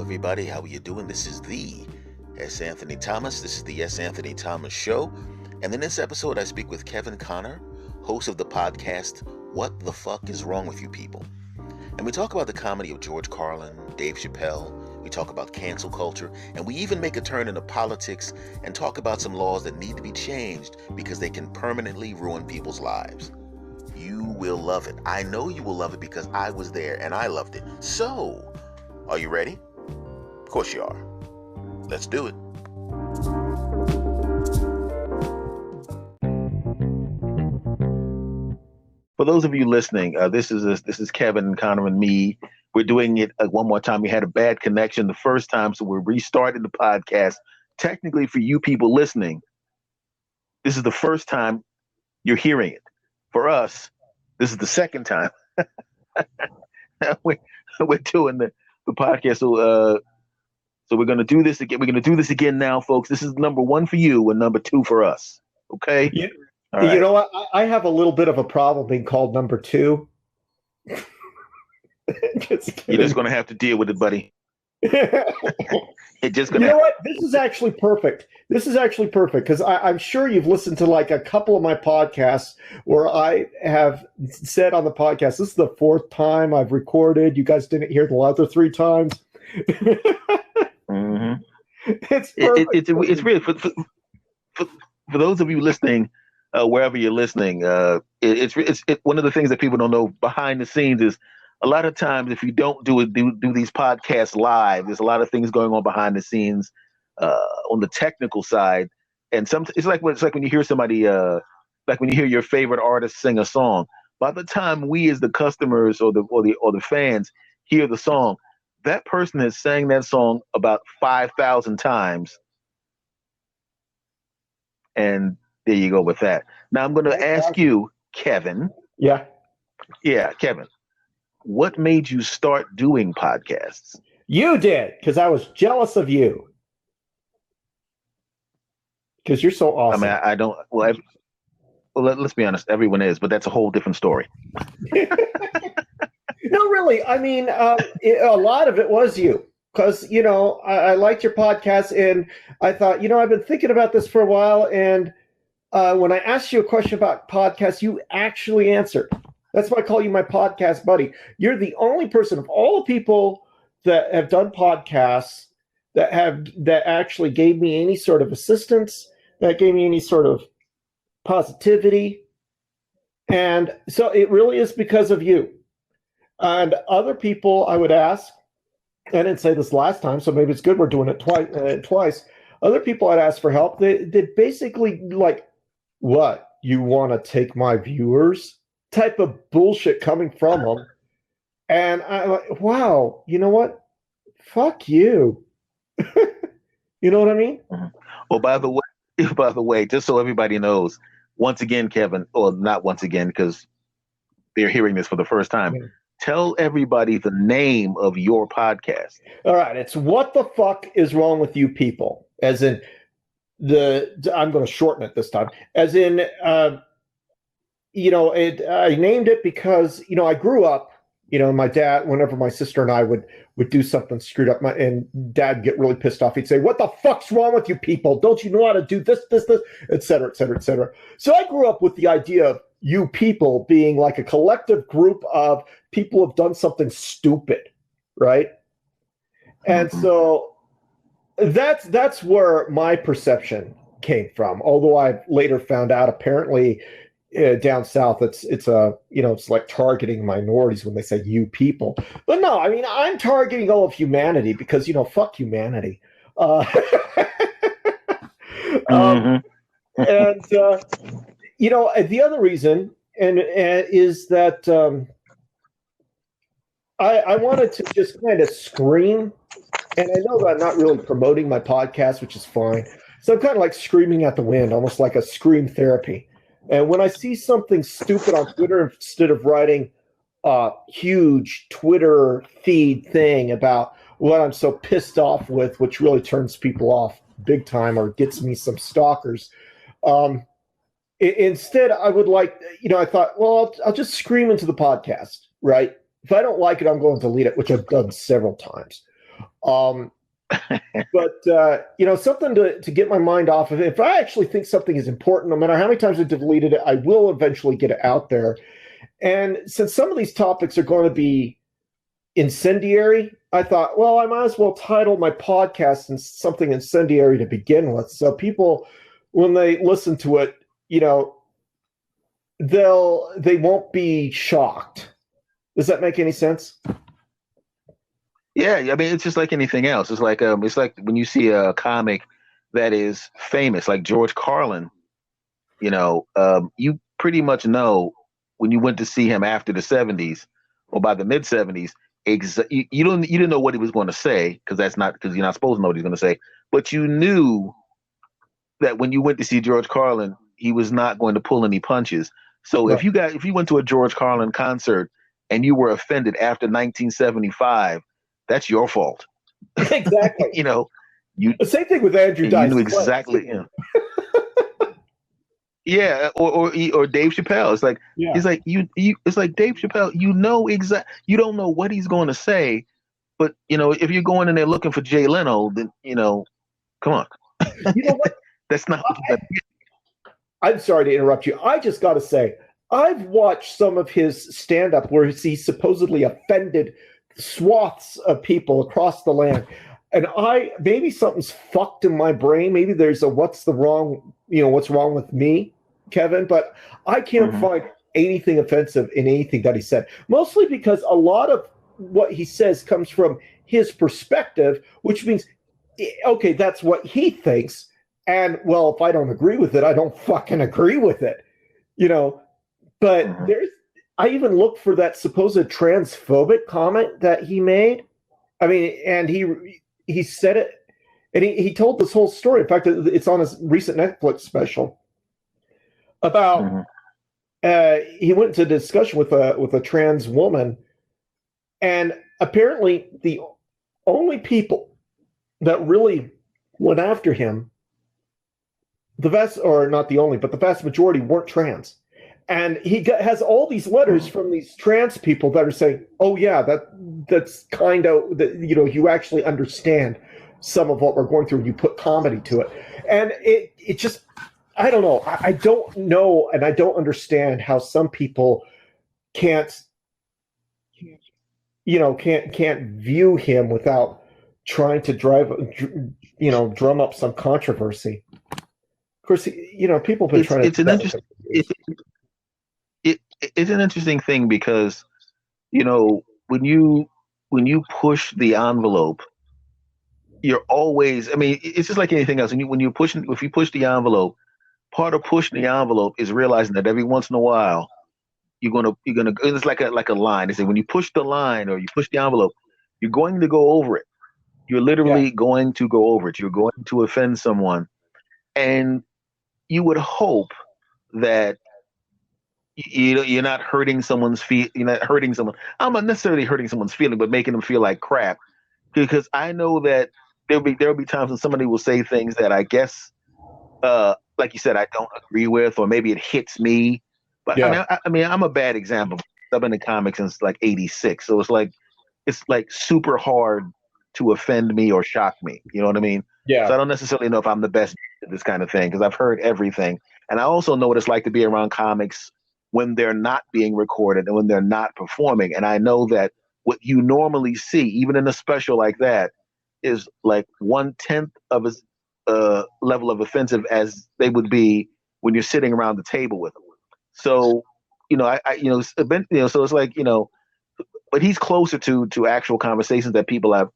everybody. How are you doing? This is the S. Anthony Thomas. This is the S. Anthony Thomas Show. And in this episode, I speak with Kevin Connor, host of the podcast, What the Fuck is Wrong with You People? And we talk about the comedy of George Carlin, Dave Chappelle. We talk about cancel culture. And we even make a turn into politics and talk about some laws that need to be changed because they can permanently ruin people's lives. You will love it. I know you will love it because I was there and I loved it. So, are you ready? Of course you are. Let's do it. For those of you listening, this is Kevin, Connor, and me. We're doing it one more time. We had a bad connection the first time, so we're restarting the podcast. Technically, for you people listening, this is the first time you're hearing it. For us, this is the second time we're doing the podcast. So we're going to do this again. We're going to do this again now, folks. This is number 1 for you and number 2 for us. Okay? Yeah. All right. You know what? I have a little bit of a problem being called number 2. You're just going to have to deal with it, buddy. You know what? This is actually perfect. Because I'm sure you've listened to like a couple of my podcasts where I have said on the podcast, this is the 4th time I've recorded. You guys didn't hear the other 3 times. Mm-hmm. It's perfect. It's really for those of you listening, wherever you're listening. It's one of the things that people don't know behind the scenes is a lot of times if you don't do these podcasts live, there's a lot of things going on behind the scenes on the technical side, and it's like when you hear somebody like when you hear your favorite artist sing a song. By the time we as the customers or the fans hear the song, that person has sang that song about 5,000 times. And there you go with that. Now I'm going to ask you, Kevin. Yeah, Kevin. What made you start doing podcasts? You did, because I was jealous of you. Because you're so awesome. I mean, I don't. Well, let's be honest. Everyone is, but that's a whole different story. No, really. I mean, a lot of it was you. Because, I liked your podcast, and I thought, I've been thinking about this for a while, and when I asked you a question about podcasts, you actually answered. That's why I call you my podcast buddy. You're the only person of all the people that have done podcasts that actually gave me any sort of assistance, that gave me any sort of positivity. And so it really is because of you. And other people I would ask, I didn't say this last time, so maybe it's good we're doing it twice. Other people I'd ask for help, they basically like, what, you want to take my viewers? Type of bullshit coming from them. And I'm like, wow, you know what? Fuck you. You know what I mean? Well, by the way, just so everybody knows, once again, Kevin, or not once again, because they're hearing this for the first time, tell everybody the name of your podcast. All right. It's What the Fuck is Wrong with You People? As in I'm going to shorten it this time. As in, I named it because, I grew up, my dad, whenever my sister and I would do something screwed up, and dad get really pissed off. He'd say, what the fuck's wrong with you people? Don't you know how to do this, et cetera, et cetera, et cetera. So I grew up with the idea of you people being like a collective group of people who have done something stupid, right? And so that's where my perception came from. Although I later found out apparently down south it's like targeting minorities when they say you people. But no, I mean, I'm targeting all of humanity because fuck humanity. And the other reason is that I wanted to just kind of scream, and I know that I'm not really promoting my podcast, which is fine. So I'm kind of like screaming at the wind, almost like a scream therapy. And when I see something stupid on Twitter, instead of writing a huge Twitter feed thing about what I'm so pissed off with, which really turns people off big time or gets me some stalkers, instead I would like, I thought, well, I'll just scream into the podcast, right? If I don't like it, I'm going to delete it, which I've done several times. But something to get my mind off of it. If I actually think something is important, no matter how many times I've deleted it, I will eventually get it out there. And since some of these topics are going to be incendiary, I thought, well, I might as well title my podcast in something incendiary to begin with. So people, when they listen to it, they won't be shocked. Does that make any sense? Yeah, I mean, it's just like anything else. It's like when you see a comic that is famous, like George Carlin. You pretty much know when you went to see him after the '70s or by the mid '70s. You didn't know what he was going to say because you're not supposed to know what he's going to say, but you knew that when you went to see George Carlin, he was not going to pull any punches. So Right. if you went to a George Carlin concert and you were offended after 1975, that's your fault. Exactly. The same thing with Andrew Dice. You knew exactly. Yeah, or Dave Chappelle. It's like He's like you. It's like Dave Chappelle. You don't know what he's going to say, but if you're going in there looking for Jay Leno, then come on. You know what? That's not. I'm sorry to interrupt you. I just got to say, I've watched some of his stand-up where he supposedly offended swaths of people across the land, and maybe something's fucked in my brain. Maybe there's a what's wrong with me, Kevin? But I can't find anything offensive in anything that he said. Mostly because a lot of what he says comes from his perspective, which means, okay, that's what he thinks. And well, if I don't agree with it, I don't fucking agree with it, But I even looked for that supposed transphobic comment that he made. I mean, and he said it, and he told this whole story. In fact, it's on his recent Netflix special about he went into a discussion with a trans woman, and apparently the only people that really went after him, the vast majority weren't trans. And he has all these letters from these trans people that are saying, "Oh yeah, that's kind of you actually understand some of what we're going through. You put comedy to it," and it just, I don't know. I don't know, and I don't understand how some people can't view him without trying to drum up some controversy. Of course, people have been trying to. It's an interesting thing because, when you push the envelope, you're always. I mean, it's just like anything else. If you push the envelope, part of pushing the envelope is realizing that every once in a while you're gonna. It's like a line. They say when you push the line or you push the envelope, you're going to go over it. You're literally going to go over it. You're going to offend someone, and you would hope that you're not hurting someone's You're not hurting someone. I'm not necessarily hurting someone's feeling, but making them feel like crap. Because I know that there'll be times when somebody will say things that I guess, like you said, I don't agree with, or maybe it hits me. But I mean, I'm a bad example. I've been in comics since like '86, so it's like super hard to offend me or shock me. You know what I mean? Yeah. So I don't necessarily know if I'm the best at this kind of thing because I've heard everything, and I also know what it's like to be around comics when they're not being recorded and when they're not performing. And I know that what you normally see, even in a special like that, is like 1/10 of a level of offensive as they would be when you're sitting around the table with them. So, so it's like, but he's closer to actual conversations that people have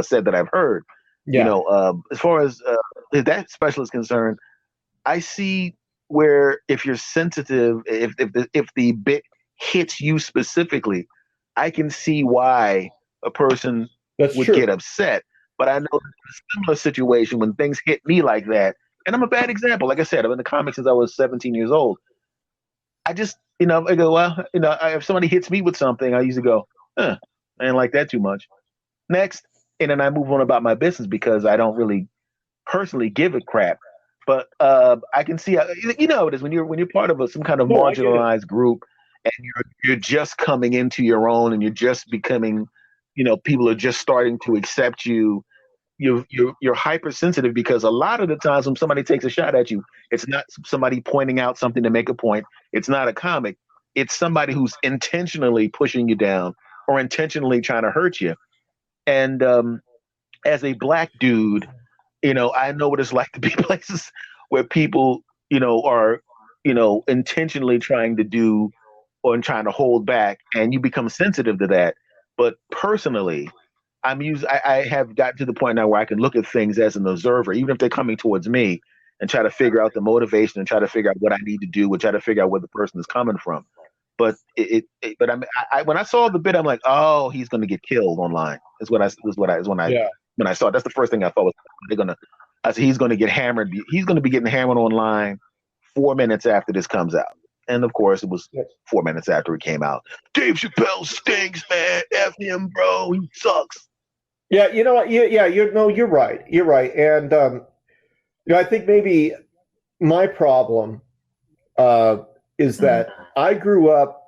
said that I've heard. Yeah. As far as that special is concerned, I see where if you're sensitive, if the bit hits you specifically, I can see why a person would get upset. But I know in a similar situation when things hit me like that, and I'm a bad example. Like I said, I've been in the comics since I was 17 years old. I just, I go, well, if somebody hits me with something, I usually go, I didn't like that too much. Next, and then I move on about my business because I don't really personally give a crap. But I can see, how it is when you're part of some kind of marginalized group, and you're just coming into your own, and you're just becoming people are just starting to accept you. You're hypersensitive because a lot of the times when somebody takes a shot at you, it's not somebody pointing out something to make a point. It's not a comic. It's somebody who's intentionally pushing you down or intentionally trying to hurt you. And as a black dude, I know what it's like to be places where people, are, intentionally trying to do or trying to hold back, and you become sensitive to that. But personally, I have gotten to the point now where I can look at things as an observer, even if they're coming towards me, and try to figure out the motivation and try to figure out what I need to do and try to figure out where the person is coming from. But but when I saw the bit, I'm like, oh, he's going to get killed online. Yeah. When I saw it, that's the first thing I thought was they're gonna. I said he's going to get hammered. He's going to be getting hammered online 4 minutes after this comes out. And of course, it was 4 minutes after it came out. Dave Chappelle stinks, man. F him, bro. He sucks. Yeah, you know what? Yeah, you're right. You're right. And I think maybe my problem is that I grew up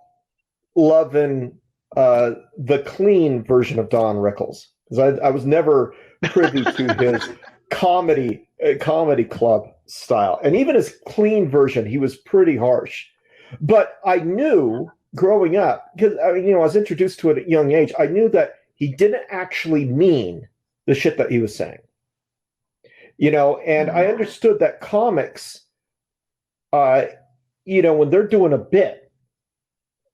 loving the clean version of Don Rickles, because I was never privy to his comedy club style, and even his clean version, he was pretty harsh. But I knew growing up, because I was introduced to it at a young age. I knew that he didn't actually mean the shit that he was saying, and I understood that comics, when they're doing a bit,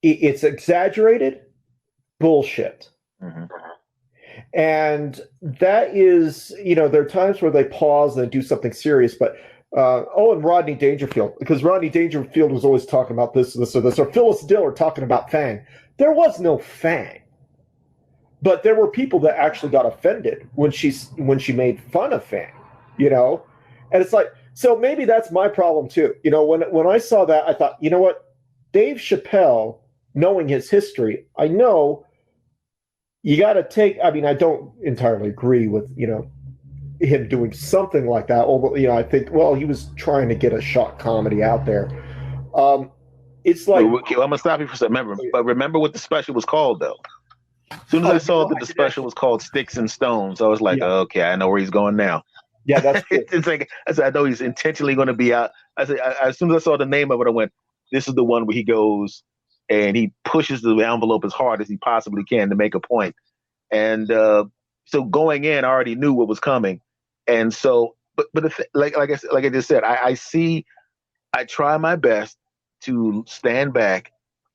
it's exaggerated bullshit. Mm-hmm. And that is, there are times where they pause and do something serious, but and Rodney Dangerfield, because Rodney Dangerfield was always talking about this, or Phyllis Diller talking about Fang. There was no Fang, but there were people that actually got offended when she made fun of Fang, and it's like, so maybe that's my problem too. When I saw that, I thought, you know what, Dave Chappelle, knowing his history, I know you got to take. I mean, I don't entirely agree with him doing something like that. Although I think, well, he was trying to get a shock comedy out there. It's like, I'm gonna stop you for a second. Remember what the special was called, though. As soon as I saw that the special was called Sticks and Stones, I was like, okay, I know where he's going now. Yeah, that's true. It's like I said, I know he's intentionally going to be out. I said, as soon as I saw the name of it, I went, this is the one where he goes and he pushes the envelope as hard as he possibly can to make a point. And so going in, I already knew what was coming. And so, but like I just said, I try my best to stand back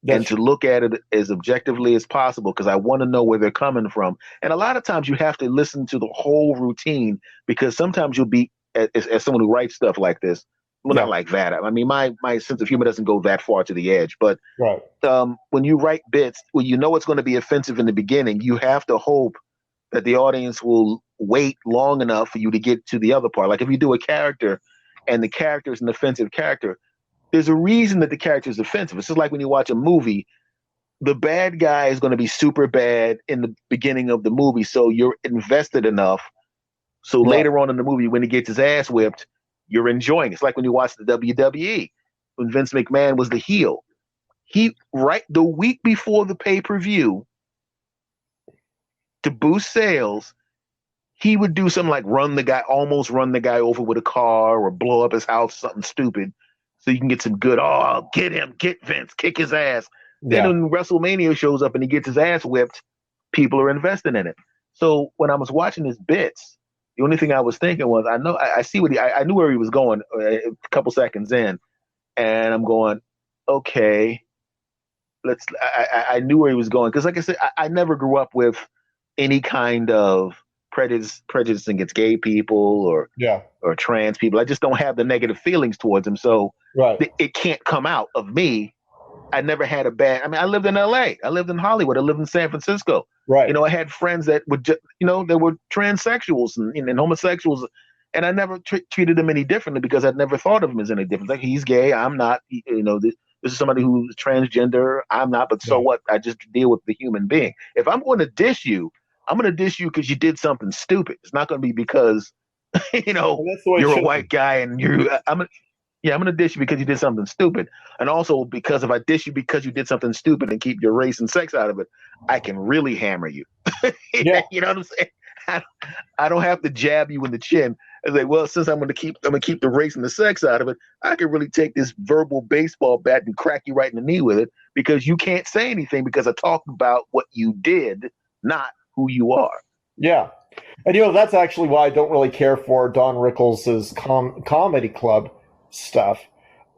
and to look at it as objectively as possible, because I want to know where they're coming from. And a lot of times you have to listen to the whole routine, because sometimes you'll be, as someone who writes stuff like this, not like that. I mean, my sense of humor doesn't go that far to the edge, but when you write bits, well, it's going to be offensive in the beginning, you have to hope that the audience will wait long enough for you to get to the other part. Like if you do a character and the character is an offensive character, there's a reason that the character is offensive. It's just like when you watch a movie, the bad guy is going to be super bad in the beginning of the movie, so you're invested enough. So later on in the movie, when he gets his ass whipped, you're enjoying it. It's like when you watch the WWE, when Vince McMahon was the heel. The week before the pay-per-view, to boost sales, he would do something like almost run the guy over with a car or blow up his house, something stupid, so you can get some good, get him, get Vince, kick his ass. Then when WrestleMania shows up and he gets his ass whipped, people are invested in it. So when I was watching his bits, the only thing I was thinking was, I knew where he was going a couple seconds in, and I'm going, okay, I knew where he was going, because like I said, I never grew up with any kind of prejudice against gay people or trans people. I just don't have the negative feelings towards them, so it can't come out of me. I never had I lived in LA, I lived in Hollywood, I lived in San Francisco. I had friends that were they were transsexuals and homosexuals, and I never treated them any differently, because I'd never thought of them as any different. Like, he's gay, I'm not. This is somebody who's transgender, I'm not. But so what? I just deal with the human being. If I'm going to dish you, I'm going to dish you because you did something stupid. It's not going to be because you're a white guy and Yeah, I'm gonna dish you because you did something stupid, and also because if I dish you because you did something stupid and keep your race and sex out of it, I can really hammer you. Yeah. You know what I'm saying? I don't have to jab you in the chin and say, well, since I'm gonna keep the race and the sex out of it, I can really take this verbal baseball bat and crack you right in the knee with it because you can't say anything because I talked about what you did, not who you are. Yeah. And that's actually why I don't really care for Don Rickles' comedy club stuff.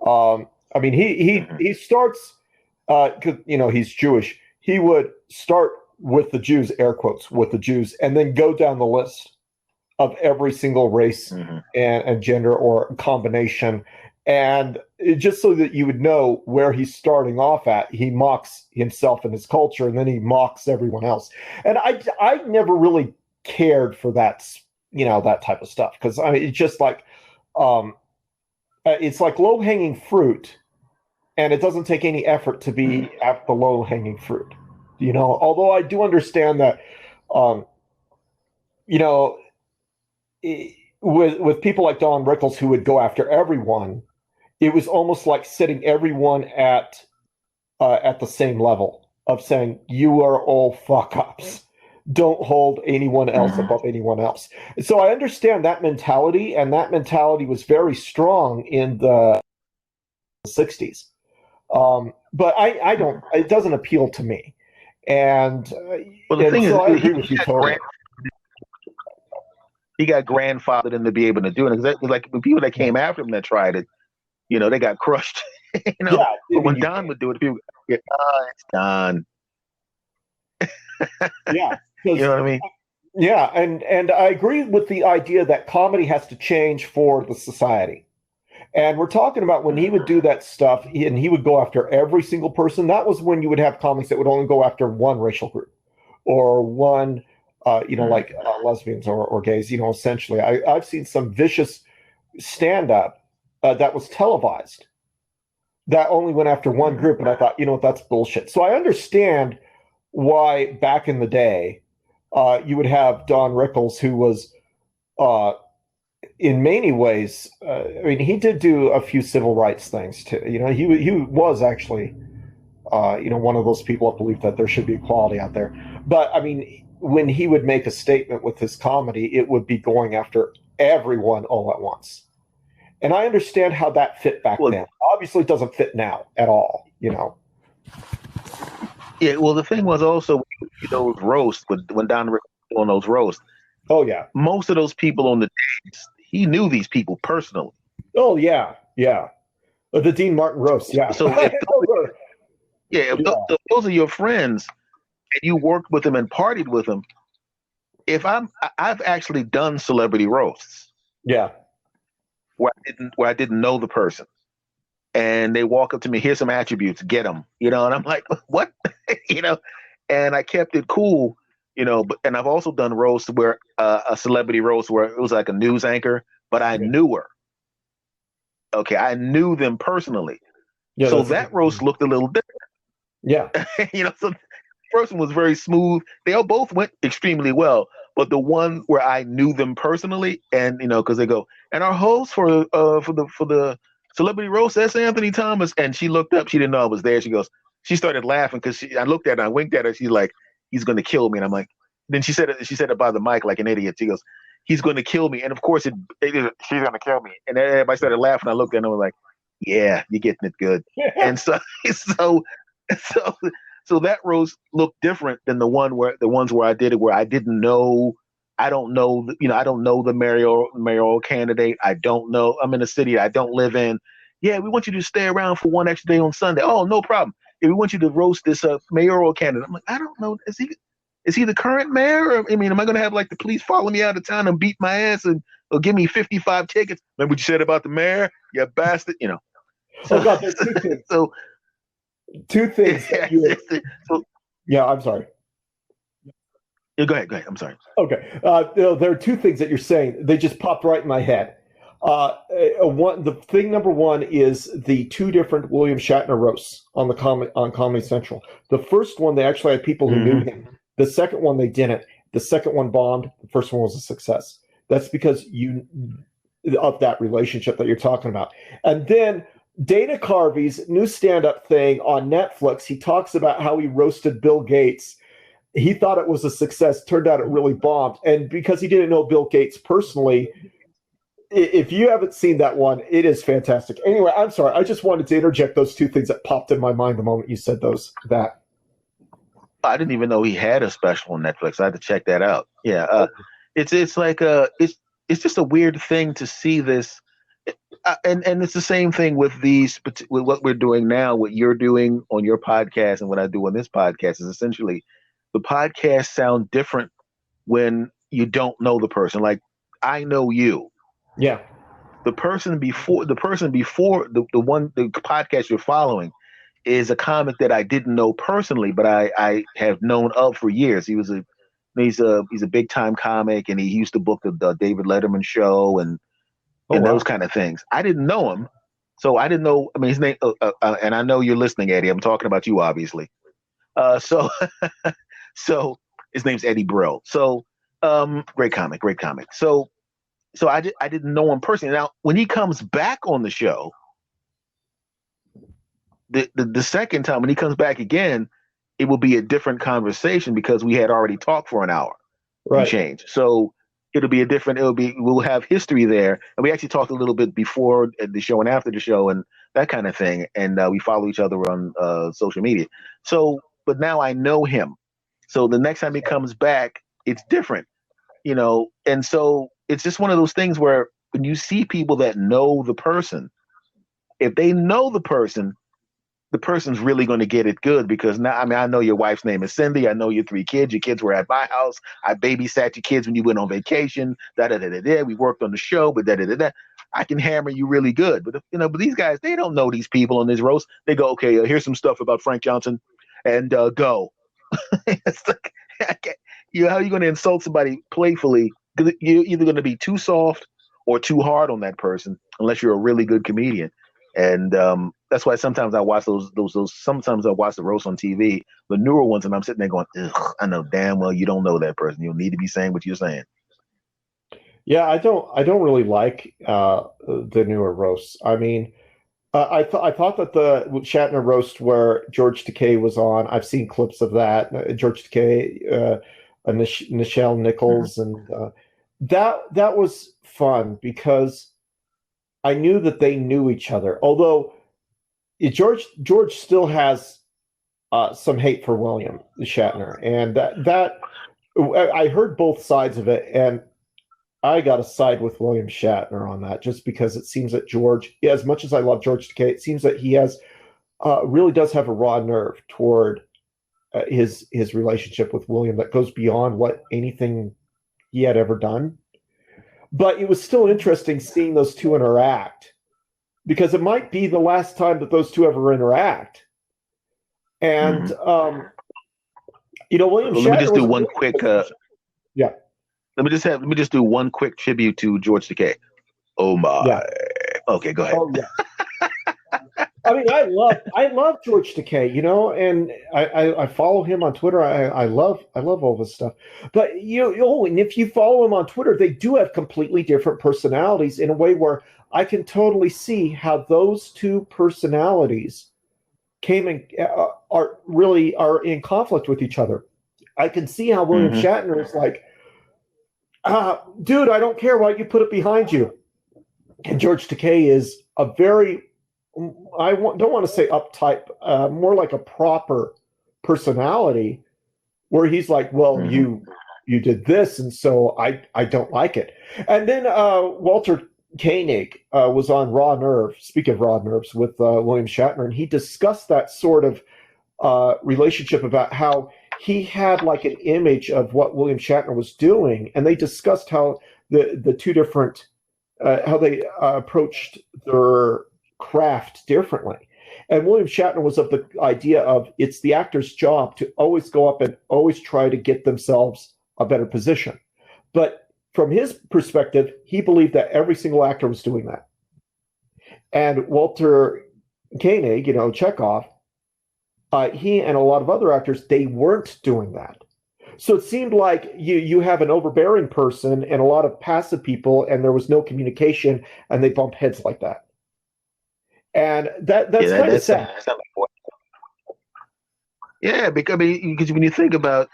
I mean, he starts, 'cause, he's Jewish. He would start with the Jews, air quotes, with the Jews, and then go down the list of every single race and gender or combination. And just so that you would know where he's starting off at, he mocks himself and his culture, and then he mocks everyone else. And I never really cared for that, that type of stuff, because I mean, it's just like, it's like low-hanging fruit, and it doesn't take any effort to be at the low-hanging fruit. Although I do understand that, with people like Don Rickles who would go after everyone, it was almost like setting everyone at the same level of saying, you are all fuck-ups. Don't hold anyone else above anyone else. So I understand that mentality, and that mentality was very strong in the 60s. But I don't, it doesn't appeal to me. And, well, the thing is, I agree with you totally. He got grandfathered into be able to do it. Because like the people that came after him that tried it, they got crushed. But when Don would do it, people get, it's Don. Yeah. You know what I mean? Yeah, and I agree with the idea that comedy has to change for the society. And we're talking about when he would do that stuff, and he would go after every single person. That was when you would have comics that would only go after one racial group or one, like lesbians or gays. Essentially, I've seen some vicious stand-up that was televised that only went after one group, and I thought, that's bullshit. So I understand why back in the day, you would have Don Rickles, who was, in many ways, I mean, he did do a few civil rights things too. He was actually, one of those people that believed that there should be equality out there. But I mean, when he would make a statement with his comedy, it would be going after everyone all at once. And I understand how that fit back then. Obviously, it doesn't fit now at all. Yeah, well, the thing was also those roasts when Don Rickles was on those roasts. Oh yeah, most of those people on the days, he knew these people personally. Oh yeah, the Dean Martin roast. Yeah. So if those are your friends, and you worked with them and partied with them, I've actually done celebrity roasts. Yeah. Where I didn't know the person. And they walk up to me, here's some attributes, get them, and I'm like, what? And I kept it cool, and I've also done roasts where a celebrity roast where it was like a news anchor, but I knew her. Okay. I knew them personally. Yeah, so that roast looked a little different. Yeah. So the person was very smooth. They all both went extremely well, but the one where I knew them personally and, cause they go, and our host for the celebrity roast, that's Anthony Thomas. And she looked up. She didn't know I was there. She started laughing because I looked at her. I winked at her. She's like, he's going to kill me. And I'm like, then she said it by the mic like an idiot. She goes, he's going to kill me. And of course, she's going to kill me. And everybody started laughing. I looked at her and was like, yeah, you're getting it good. And so that roast looked different than the ones where I did it, where I didn't know. I don't know the mayoral candidate. I don't know. I'm in a city I don't live in. Yeah, we want you to stay around for one extra day on Sunday. Oh, no problem. Yeah, we want you to roast this mayoral candidate. I'm like, I don't know. Is he the current mayor? Or, I mean, am I going to have like the police follow me out of town and beat my ass or give me 55 tickets? Remember what you said about the mayor? You bastard. So, oh God, there's two things. Two things. Yeah, I'm sorry. Yeah, go ahead. I'm sorry. Okay. There are two things that you're saying. They just popped right in my head. The thing number one is the two different William Shatner roasts on Comedy Central. The first one, they actually had people who knew him. The second one, they didn't. The second one bombed. The first one was a success. That's because of that relationship that you're talking about. And then Dana Carvey's new stand-up thing on Netflix, he talks about how he roasted Bill Gates. He thought it was a success. Turned out it really bombed. And because he didn't know Bill Gates personally, if you haven't seen that one, it is fantastic. Anyway, I'm sorry. I just wanted to interject those two things that popped in my mind the moment you said that. I didn't even know he had a special on Netflix. I had to check that out. Yeah, it's like it's just a weird thing to see this, and it's the same thing with with what we're doing now. What you're doing on your podcast and what I do on this podcast is essentially the podcasts sound different when you don't know the person. Like I know you. Yeah. The person before the podcast you're following is a comic that I didn't know personally, but I have known of for years. He's a big time comic, and he used to book the David Letterman show and those kind of things. I didn't know him, so I didn't know. I mean, his name, and I know you're listening, Eddie. I'm talking about you, obviously. So so his name's Eddie Brill. So great comic. So I didn't know him personally. Now, when he comes back on the show, the second time when he comes back again, it will be a different conversation because we had already talked for an hour and change. So we'll have history there. And we actually talked a little bit before the show and after the show and that kind of thing. And we follow each other on social media. So, but now I know him. So the next time he comes back, it's different, and so it's just one of those things where when you see people that know the person, if they know the person's really going to get it good because now, I mean, I know your wife's name is Cindy. I know your 3 kids. Your kids were at my house. I babysat your kids when you went on vacation. We worked on the show, but I can hammer you really good. But but these guys, they don't know these people on this roast. They go, okay, here's some stuff about Frank Johnson, and go. It's like, how are you going to insult somebody playfully? Because you're either going to be too soft or too hard on that person, unless you're a really good comedian. And that's why sometimes I watch those. Sometimes I watch the roast on TV, the newer ones, and I'm sitting there going, ugh, I know damn well you don't know that person. You need to be saying what you're saying. Yeah, I don't really like the newer roasts. I mean, I thought that the Shatner roast where George Takei was on, I've seen clips of that. George Takei, Nichelle Nichols, and that was fun because I knew that they knew each other. Although George still has some hate for William Shatner, and that I heard both sides of it, and I got to side with William Shatner on that, just because it seems that George, as much as I love George Takei, it seems that he really does have a raw nerve toward his relationship with William that goes beyond what anything he had ever done. But it was still interesting seeing those two interact, because it might be the last time that those two ever interact. And William Shatner. Let me just do one quick. Yeah. Let me just do one quick tribute to George Takei. Oh my. Yeah. Okay, go ahead. Oh, yeah. I mean, I love George Takei, and I follow him on Twitter. I love all this stuff. But and if you follow him on Twitter, they do have completely different personalities in a way where I can totally see how those two personalities came and are in conflict with each other. I can see how William Shatner is like, dude, I don't care why you put it behind you. And George Takei is a very, don't want to say uptight, more like a proper personality, where he's like, well, you did this, and so I don't like it. And then Walter Koenig was on Raw Nerve, speaking of Raw Nerves, with William Shatner, and he discussed that sort of relationship about how he had like an image of what William Shatner was doing, and they discussed how the two different how they approached their craft differently. And William Shatner was of the idea of it's the actor's job to always go up and always try to get themselves a better position. But from his perspective, he believed that every single actor was doing that. And Walter Koenig, Chekhov, he and a lot of other actors, they weren't doing that. So it seemed like you have an overbearing person and a lot of passive people, and there was no communication, and they bump heads like that. And that's kind of sad. Yeah, because when you think about,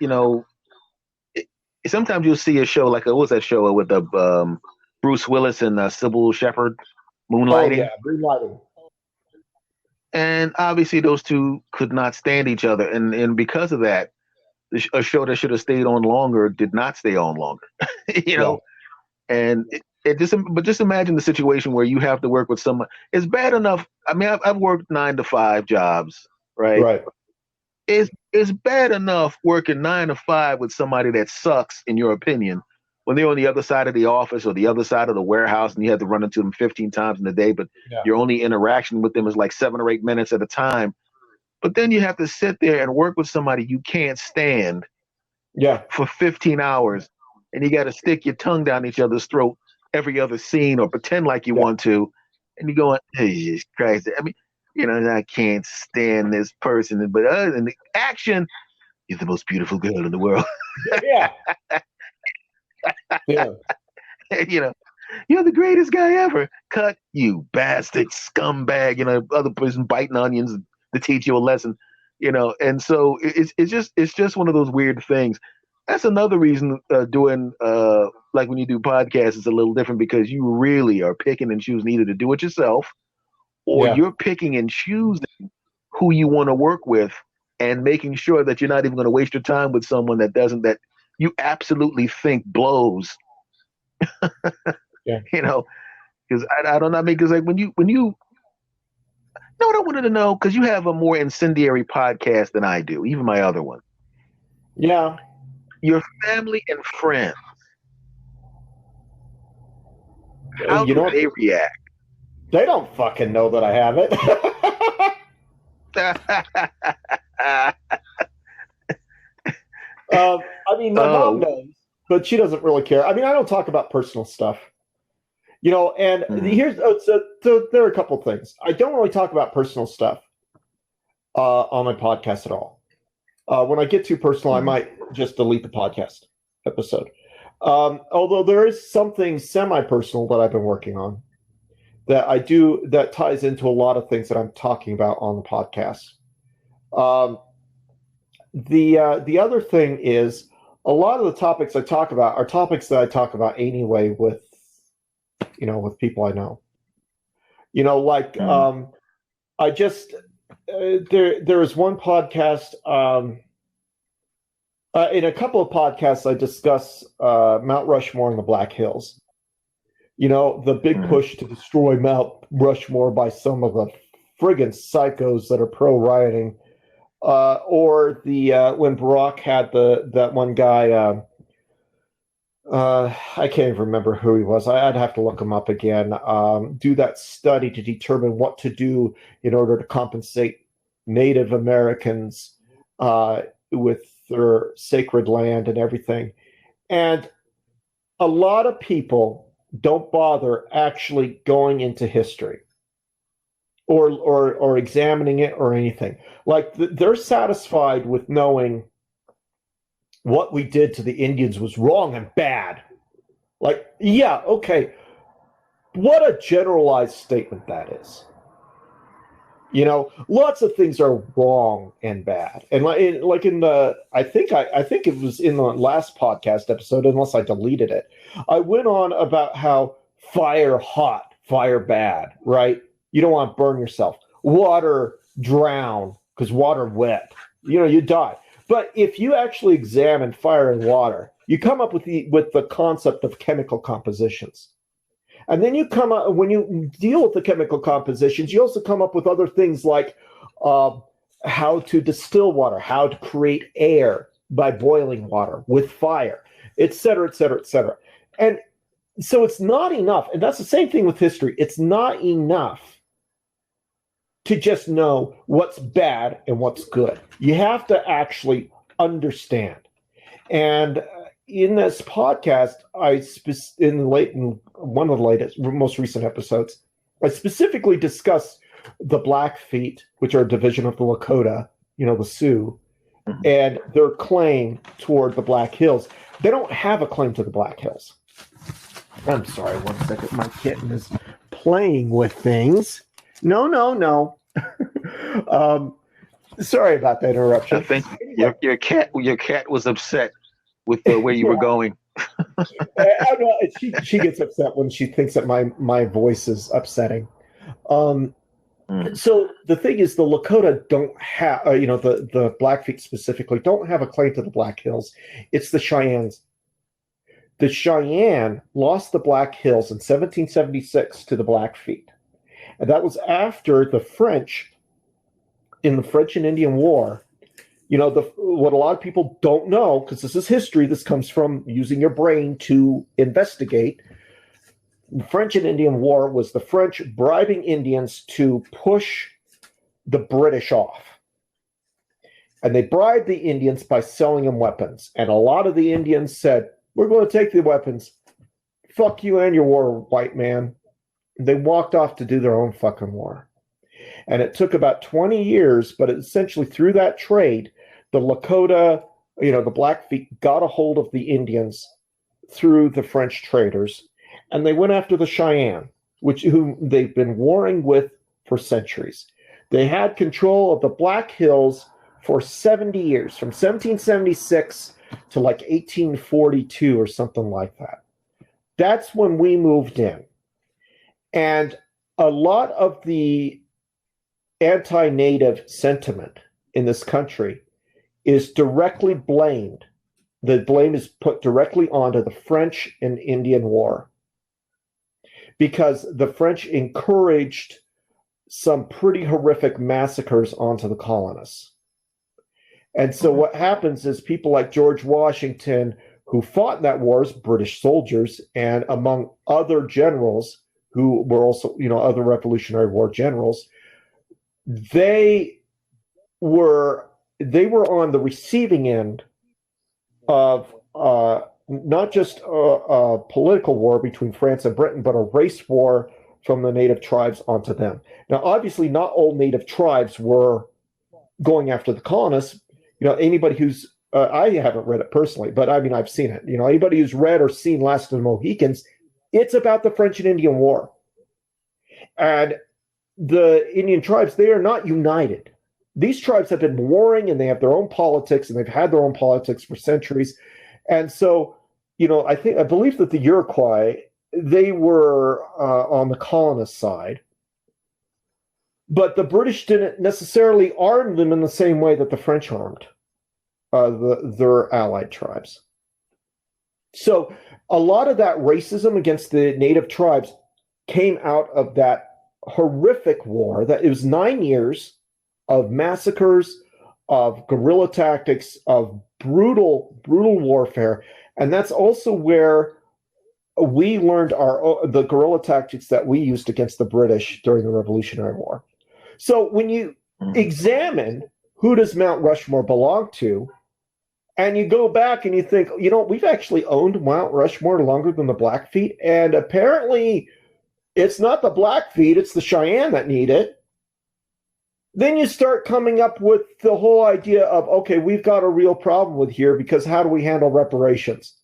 sometimes you'll see a show like what was that show with the Bruce Willis and Sybil Shepherd, Moonlighting? Oh yeah, Moonlighting. And obviously those two could not stand each other, and because of that, a show that should have stayed on longer did not stay on longer. Yeah. And just imagine the situation where you have to work with someone. It's bad enough. I mean, I've worked 9 to 5 jobs, right? Right. It's bad enough working 9 to 5 with somebody that sucks, in your opinion, when they're on the other side of the office or the other side of the warehouse, and you have to run into them 15 times in a day, but your only interaction with them is like 7 or 8 minutes at a time. But then you have to sit there and work with somebody you can't stand for 15 hours, and you got to stick your tongue down each other's throat every other scene or pretend like you want to, and you're going, Jesus Christ. I mean, I can't stand this person, but in the action, you're the most beautiful girl in the world. Yeah. You're the greatest guy ever. Cut, you bastard, scumbag. Other person biting onions to teach you a lesson. And so it's just one of those weird things. That's another reason doing like when you do podcasts, it's a little different, because you really are picking and choosing either to do it yourself, or you're picking and choosing who you want to work with, and making sure that you're not even going to waste your time with someone that you absolutely think blows. Because I don't know, because like when you know what I wanted to know, because you have a more incendiary podcast than I do, even my other one. Yeah. Your family and friends, how do they react? They don't fucking know that I have it. I mean, my mom knows, but she doesn't really care. I mean, I don't talk about personal stuff, and here's so there are a couple things. I don't really talk about personal stuff on my podcast at all. When I get too personal, I might just delete the podcast episode. Although there is something semi-personal that I've been working on that I do that ties into a lot of things that I'm talking about on the podcast. The other thing is, a lot of the topics I talk about are topics that I talk about anyway with people I know. I just there was one podcast. In a couple of podcasts, I discuss Mount Rushmore and the Black Hills. The big push to destroy Mount Rushmore by some of the friggin' psychos that are pro-rioting. Or when Barack had that one guy, I can't even remember who he was. I'd have to look him up again. Do that study to determine what to do in order to compensate Native Americans with their sacred land and everything. And a lot of people don't bother actually going into history or examining it or anything. Like they're satisfied with knowing what we did to the Indians was wrong and bad. Like, yeah, okay. What a generalized statement that is. Lots of things are wrong and bad. And I think it was in the last podcast episode, unless I deleted it, I went on about how fire hot, fire bad, right? You don't want to burn yourself. Water drown, because water wet. You die. But if you actually examine fire and water, you come up with the concept of chemical compositions. And then you come up, when you deal with the chemical compositions, you also come up with other things like how to distill water, how to create air by boiling water with fire, et cetera, et cetera, et cetera. And so it's not enough. And that's the same thing with history. It's not enough to just know what's bad and what's good. You have to actually understand. And in this podcast, in one of the most recent episodes, I specifically discuss the Blackfeet, which are a division of the Lakota, the Sioux, and their claim toward the Black Hills. They don't have a claim to the Black Hills. I'm sorry, one second. My kitten is playing with things. No. Sorry about that interruption. I think your cat was upset with the way you were going. She gets upset when she thinks that my voice is upsetting. So the thing is, the Lakota don't have, the Blackfeet specifically don't have a claim to the Black Hills. It's the Cheyennes. The Cheyenne lost the Black Hills in 1776 to the Blackfeet. And that was after the French, in the French and Indian War. What a lot of people don't know, because this is history, this comes from using your brain to investigate. The French and Indian War was the French bribing Indians to push the British off. And they bribed the Indians by selling them weapons. And a lot of the Indians said, "We're going to take the weapons. Fuck you and your war, white man." They walked off to do their own fucking war. And it took about 20 years, but essentially through that trade, the Lakota, the Blackfeet got a hold of the Indians through the French traders, and they went after the Cheyenne, whom they've been warring with for centuries. They had control of the Black Hills for 70 years, from 1776 to like 1842 or something like that. That's when we moved in. And a lot of the anti-Native sentiment in this country is directly blamed. The blame is put directly onto the French and Indian War, because the French encouraged some pretty horrific massacres onto the colonists. And so what happens is people like George Washington, who fought in that war, British soldiers, and among other generals who were also, other Revolutionary War generals, they were on the receiving end of not just a political war between France and Britain, but a race war from the native tribes onto them. Now, obviously, not all native tribes were going after the colonists. Anybody who's I haven't read it personally, but I mean, I've seen it. Anybody who's read or seen Last of the Mohicans, it's about the French and Indian War. And the Indian tribes, they are not united. These tribes have been warring, and they have their own politics, and they've had their own politics for centuries. And so, I believe that the Iroquois, they were on the colonist side, but the British didn't necessarily arm them in the same way that the French armed their allied tribes. So a lot of that racism against the native tribes came out of that horrific war. That it was 9 years of massacres, of guerrilla tactics, of brutal warfare. And that's also where we learned the guerrilla tactics that we used against the British during the Revolutionary War. So when you examine who does Mount Rushmore belong to, and you go back and you think, we've actually owned Mount Rushmore longer than the Blackfeet, and apparently it's not the Blackfeet, it's the Cheyenne that need it. Then you start coming up with the whole idea of, okay, we've got a real problem with here, because how do we handle reparations?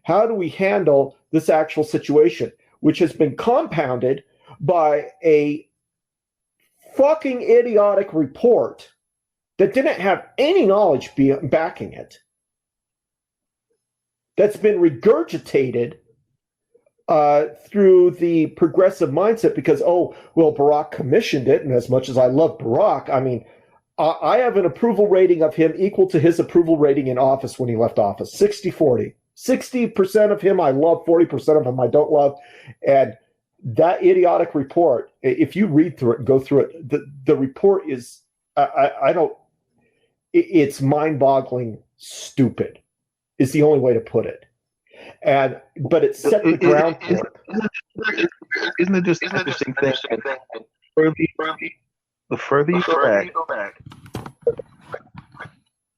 How do we handle this actual situation, which has been compounded by a fucking idiotic report that didn't have any knowledge backing it, that's been regurgitated through the progressive mindset because, Barack commissioned it. And as much as I love Barack, I mean, I have an approval rating of him equal to his approval rating in office when he left office, 60-40. 60% of him I love, 40% of him I don't love. And that idiotic report, if you read through it and go through it, the report is, it's mind-boggling stupid is the only way to put it. But it set the ground for it. Isn't it just an interesting thing? The further you go back,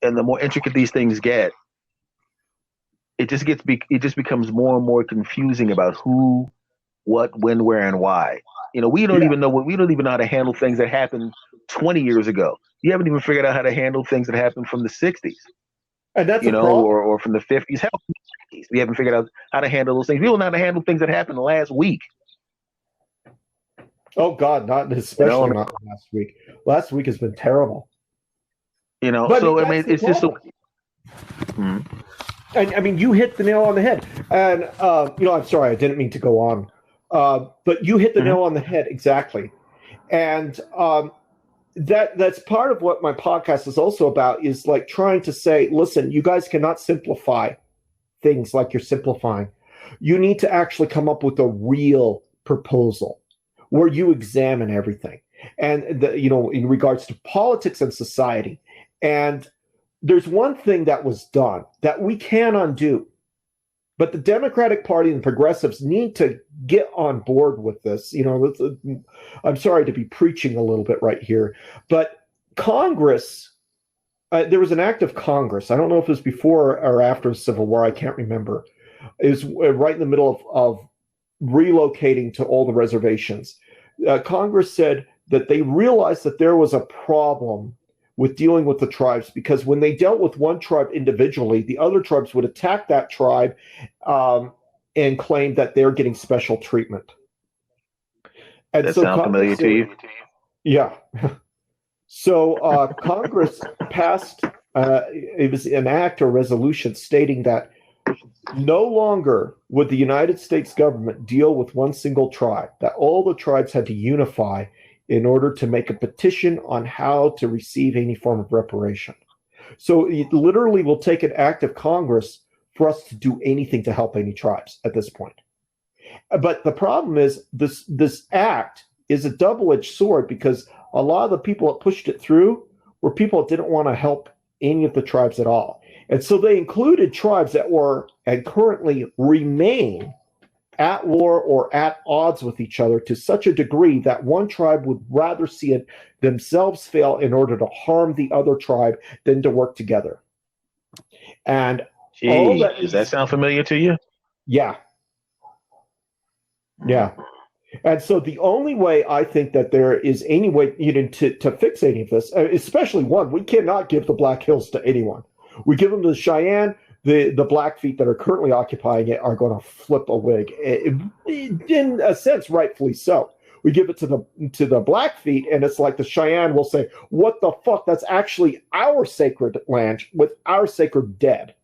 and the more intricate these things get, it just becomes more and more confusing about who, what, when, where, and why. We don't even know how to handle things that happened 20 years ago. You haven't even figured out how to handle things that happened from the 60s, And that's a problem. or from the 50s. Hell, we haven't figured out how to handle those things. We don't know how to handle things that happened last week. Oh God, not especially not last week. Last week has been terrible. But So I mean, it's just so. And I mean, you hit the nail on the head. And I'm sorry, I didn't mean to go on, but you hit the nail on the head exactly. And that's part of what my podcast is also about, is like trying to say, listen, you guys cannot simplify things like you're simplifying. You need to actually come up with a real proposal where you examine everything, and in regards to politics and society. And there's one thing that was done that we can undo, but the Democratic Party and progressives need to get on board with this. I'm sorry to be preaching a little bit right here, but Congress, there was an act of Congress. I don't know if it was before or after the Civil War. I can't remember. It was right in the middle of relocating to all the reservations. Congress said that they realized that there was a problem with dealing with the tribes, because when they dealt with one tribe individually, the other tribes would attack that tribe and claim that they're getting special treatment. And that sounds familiar to you? Yeah. So Congress passed, it was an act or resolution stating that no longer would the United States government deal with one single tribe, that all the tribes had to unify in order to make a petition on how to receive any form of reparation. So it literally will take an act of Congress for us to do anything to help any tribes at this point. But the problem is this act is a double-edged sword, because a lot of the people that pushed it through were people that didn't want to help any of the tribes at all. And so they included tribes that were and currently remain at war or at odds with each other to such a degree that one tribe would rather see it themselves fail in order to harm the other tribe than to work together. And does that sound familiar to you? Yeah. Yeah. And so the only way I think that there is any way to fix any of this, especially one, we cannot give the Black Hills to anyone. We give them to the Cheyenne. The Blackfeet that are currently occupying it are going to flip a wig, in a sense, rightfully so. We give it to the Blackfeet, and it's like the Cheyenne will say, "What the fuck? That's actually our sacred land with our sacred dead."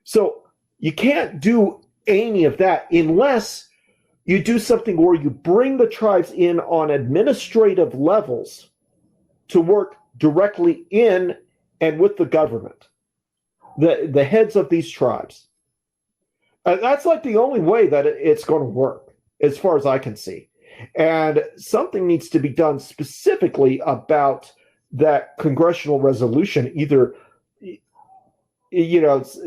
So you can't do any of that unless you do something where you bring the tribes in on administrative levels to work directly in and with the government, the heads of these tribes. That's like the only way that it's going to work, as far as I can see. And something needs to be done specifically about that congressional resolution. Either,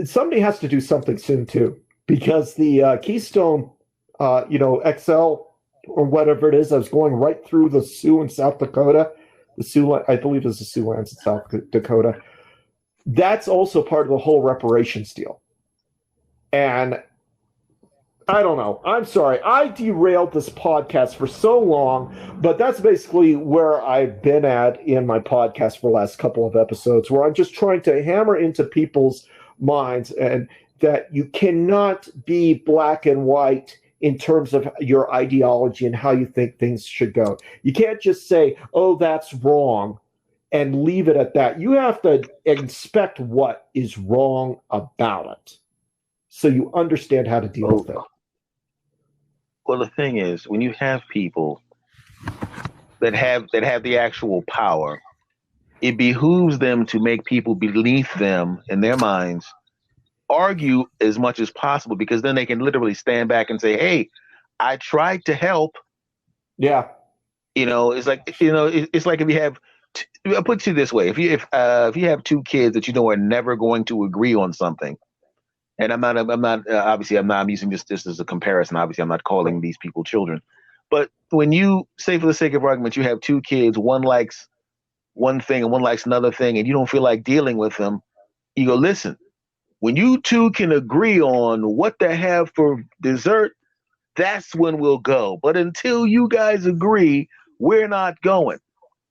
somebody has to do something soon too, because the Keystone, XL or whatever it is, I was going right through the Sioux in South Dakota. The Sioux, I believe, is the Sioux lands in South Dakota. That's also part of the whole reparations deal. And I don't know. I'm sorry. I derailed this podcast for so long, but that's basically where I've been at in my podcast for the last couple of episodes, where I'm just trying to hammer into people's minds and that you cannot be black and white in terms of your ideology and how you think things should go. You can't just say, "Oh, that's wrong," and leave it at that. You have to inspect what is wrong about it so you understand how to deal with it. Well, the thing is, when you have people that have the actual power, it behooves them to make people beneath them in their minds argue as much as possible, because then they can literally stand back and say, "Hey, I tried to help." Yeah. It's like, it's like if you have, I'll put it to you this way. If you have two kids that are never going to agree on something, and I'm using this as a comparison. Obviously, I'm not calling these people children, but when you say, for the sake of argument, you have two kids, one likes one thing and one likes another thing, and you don't feel like dealing with them, you go, "Listen, when you two can agree on what to have for dessert, that's when we'll go. But until you guys agree, we're not going."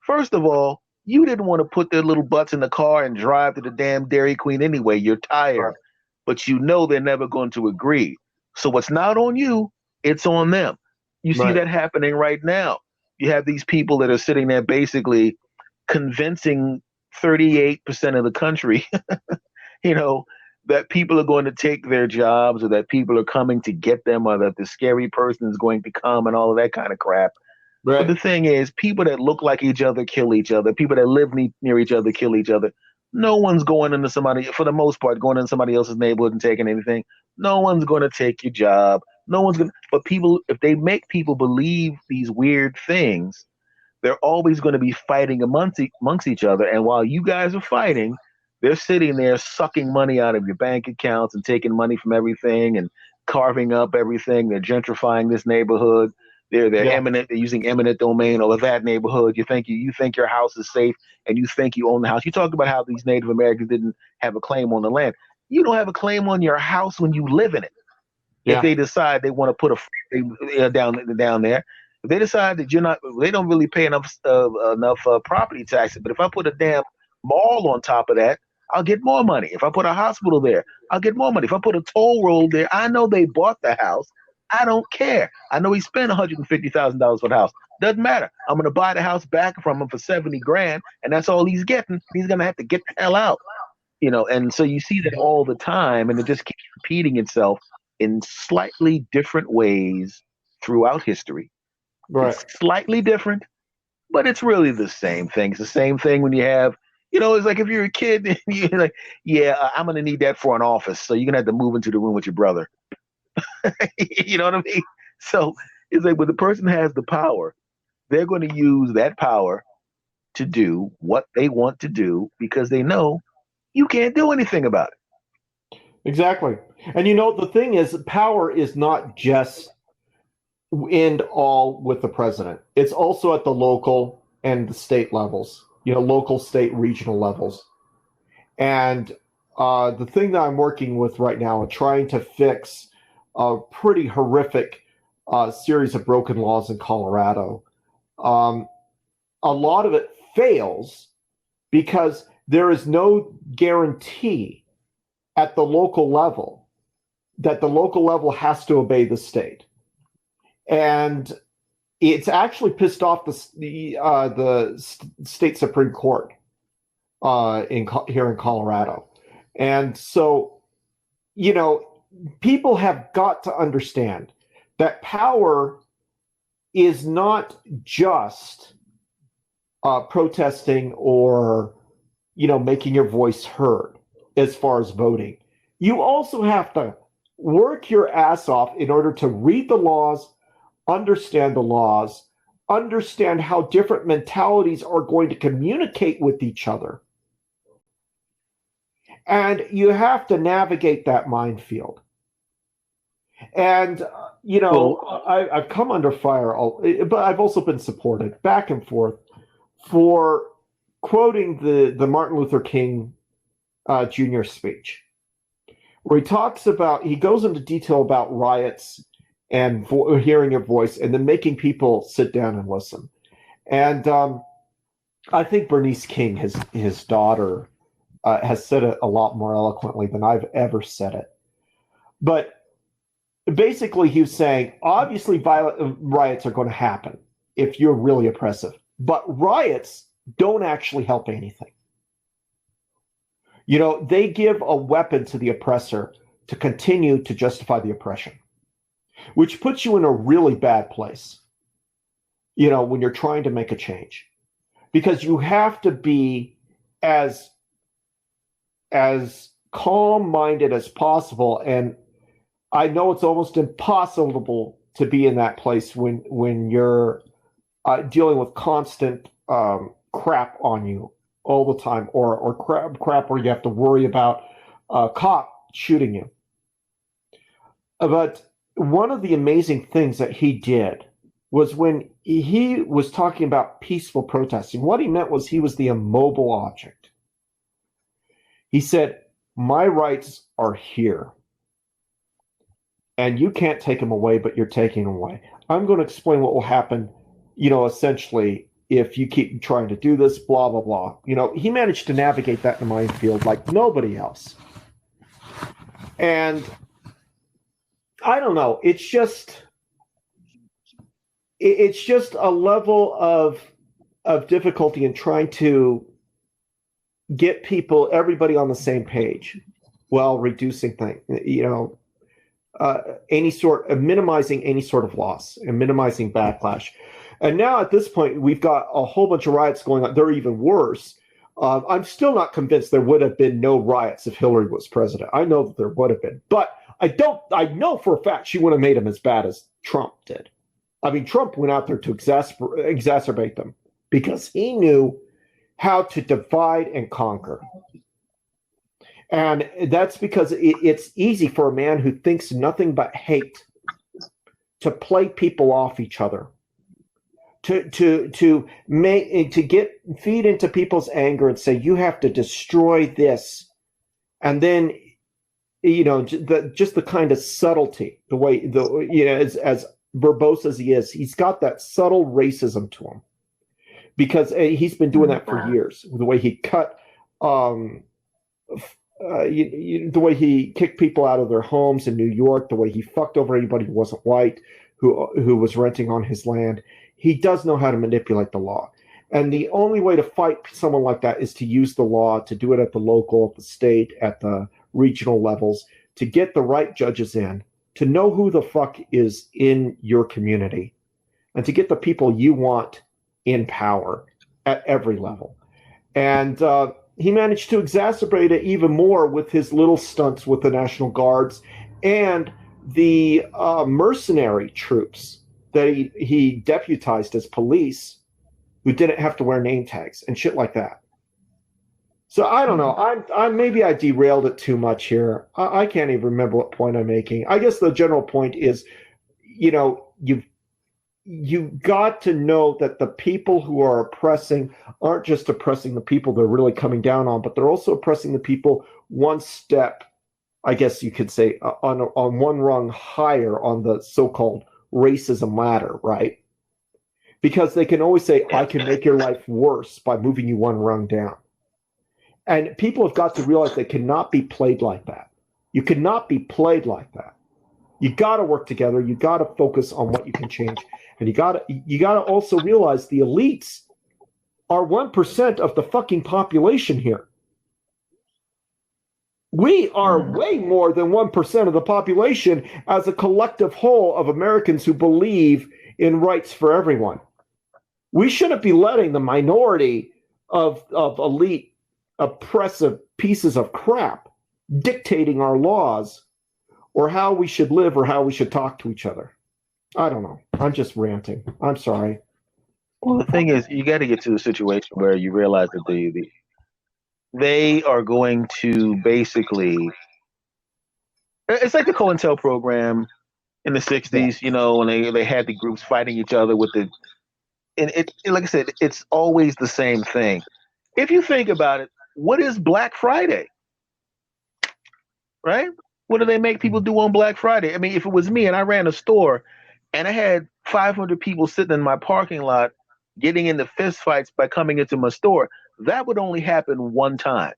First of all, You didn't want to put their little butts in the car and drive to the damn Dairy Queen anyway. You're tired, Right. but you know they're never going to agree. So it's not on you, it's on them. You see Right. that happening right now. You have these people that are sitting there basically convincing 38% of the country, you know, that people are going to take their jobs or that people are coming to get them or that the scary person is going to come and all of that kind of crap. But the Right. thing is, people that look like each other kill each other. People that live near each other kill each other. No one's going into somebody, for the most part, going into somebody else's neighborhood and taking anything. No one's going to take your job. No one's going to, but people, if they make people believe these weird things, they're always going to be fighting amongst each other. And while you guys are fighting, they're sitting there sucking money out of your bank accounts and taking money from everything and carving up everything. They're gentrifying this neighborhood. Yeah. They're using eminent domain over that neighborhood. You think your house is safe and you think you own the house. You talk about how these Native Americans didn't have a claim on the land. You don't have a claim on your house when you live in it. If Yeah. they decide they want to put down there, if they decide that they don't really pay enough property taxes. But if I put a damn mall on top of that, I'll get more money. If I put a hospital there, I'll get more money. If I put a toll road there, I know they bought the house. I don't care. I know he spent $150,000 for the house. Doesn't matter. I'm going to buy the house back from him for 70 grand, and that's all he's getting. He's going to have to get the hell out, And so you see that all the time, and it just keeps repeating itself in slightly different ways throughout history. Right. It's slightly different, but it's really the same thing. It's the same thing when you have, it's like if you're a kid and you're like, yeah, I'm going to need that for an office. So you're going to have to move into the room with your brother. You know what I mean? So it's like when the person has the power, they're going to use that power to do what they want to do because they know you can't do anything about it. Exactly. And the thing is, power is not just end all with the president. It's also at the local and the state levels, local, state, regional levels. And the thing that I'm working with right now and trying to fix a pretty horrific series of broken laws in Colorado, a lot of it fails because there is no guarantee at the local level that the local level has to obey the state. And it's actually pissed off the state Supreme Court here in Colorado. And so, people have got to understand that power is not just protesting or, making your voice heard as far as voting. You also have to work your ass off in order to read the laws, understand the laws, understand how different mentalities are going to communicate with each other. And you have to navigate that minefield. And, I've come under fire, but I've also been supported back and forth for quoting the Martin Luther King Jr. speech, where he goes into detail about riots and hearing your voice and then making people sit down and listen. And I think Bernice King, his daughter, has said it a lot more eloquently than I've ever said it. But basically, he was saying, obviously, violent riots are going to happen if you're really oppressive. But riots don't actually help anything. They give a weapon to the oppressor to continue to justify the oppression, which puts you in a really bad place, when you're trying to make a change. Because you have to be as calm-minded as possible. And I know it's almost impossible to be in that place when you're dealing with constant crap on you all the time, or crap where you have to worry about a cop shooting you. But one of the amazing things that he did was when he was talking about peaceful protesting, what he meant was he was the immobile object. He said, my rights are here. And you can't take them away, but you're taking them away. I'm going to explain what will happen, essentially, if you keep trying to do this, blah, blah, blah. You know, he managed to navigate that in the minefield like nobody else. And I don't know, it's just a level of difficulty in trying to get everybody on the same page while reducing things, minimizing any sort of loss and minimizing backlash. And now at this point, we've got a whole bunch of riots going on. They're even worse. I'm still not convinced there would have been no riots if Hillary was president. I know that there would have been, but I know for a fact she would have made them as bad as Trump did. I mean, Trump went out there to exacerbate them because he knew how to divide and conquer. And that's because it's easy for a man who thinks nothing but hate to play people off each other, to feed into people's anger and say, you have to destroy this. And then, just the kind of subtlety, the way, as verbose as he is, he's got that subtle racism to him because he's been doing that for years. The way he cut, the way he kicked people out of their homes in New York, the way he fucked over anybody who wasn't white, who was renting on his land. He does know how to manipulate the law. And the only way to fight someone like that is to use the law, to do it at the local, at the state, at the regional levels, to get the right judges in, to know who the fuck is in your community, and to get the people you want in power at every level. And he managed to exacerbate it even more with his little stunts with the National Guards and the mercenary troops that he deputized as police who didn't have to wear name tags and shit like that. So I don't know. Maybe I derailed it too much here. I can't even remember what point I'm making. I guess the general point is, you've got to know that the people who are oppressing aren't just oppressing the people they're really coming down on, but they're also oppressing the people one step, I guess you could say, on one rung higher on the so-called racism ladder, right? Because they can always say, I can make your life worse by moving you one rung down. And people have got to realize they cannot be played like that. You cannot be played like that. You got to work together. You got to focus on what you can change. And you got to also realize the elites are 1% of the fucking population here. We are way more than 1% of the population as a collective whole of Americans who believe in rights for everyone. We shouldn't be letting the minority of elite oppressive pieces of crap dictating our laws or how we should live or how we should talk to each other. I don't know. I'm just ranting. I'm sorry. Well, the thing is, you got to get to a situation where you realize that they are going to basically, it's like the COINTEL program in the 60s, when they had the groups fighting each other and like I said, it's always the same thing. If you think about it, what is Black Friday? Right? What do they make people do on Black Friday? I mean, if it was me and I ran a store and I had 500 people sitting in my parking lot getting into fistfights by coming into my store, that would only happen one time.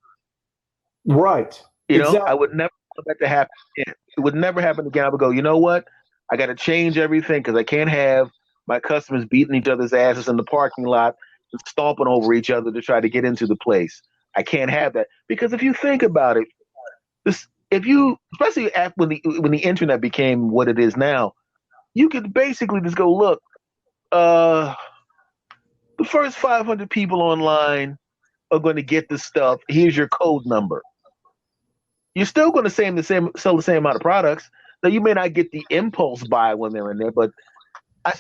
Right. Exactly. I would never want that to happen again. It would never happen again. I would go, you know what? I got to change everything because I can't have my customers beating each other's asses in the parking lot and stomping over each other to try to get into the place. I can't have that. Because if you think about it, especially when the internet became what it is now, you could basically just go, look, the first 500 people online are going to get this stuff. Here's your code number. You're still going to sell the same amount of products. Now, you may not get the impulse buy when they're in there, but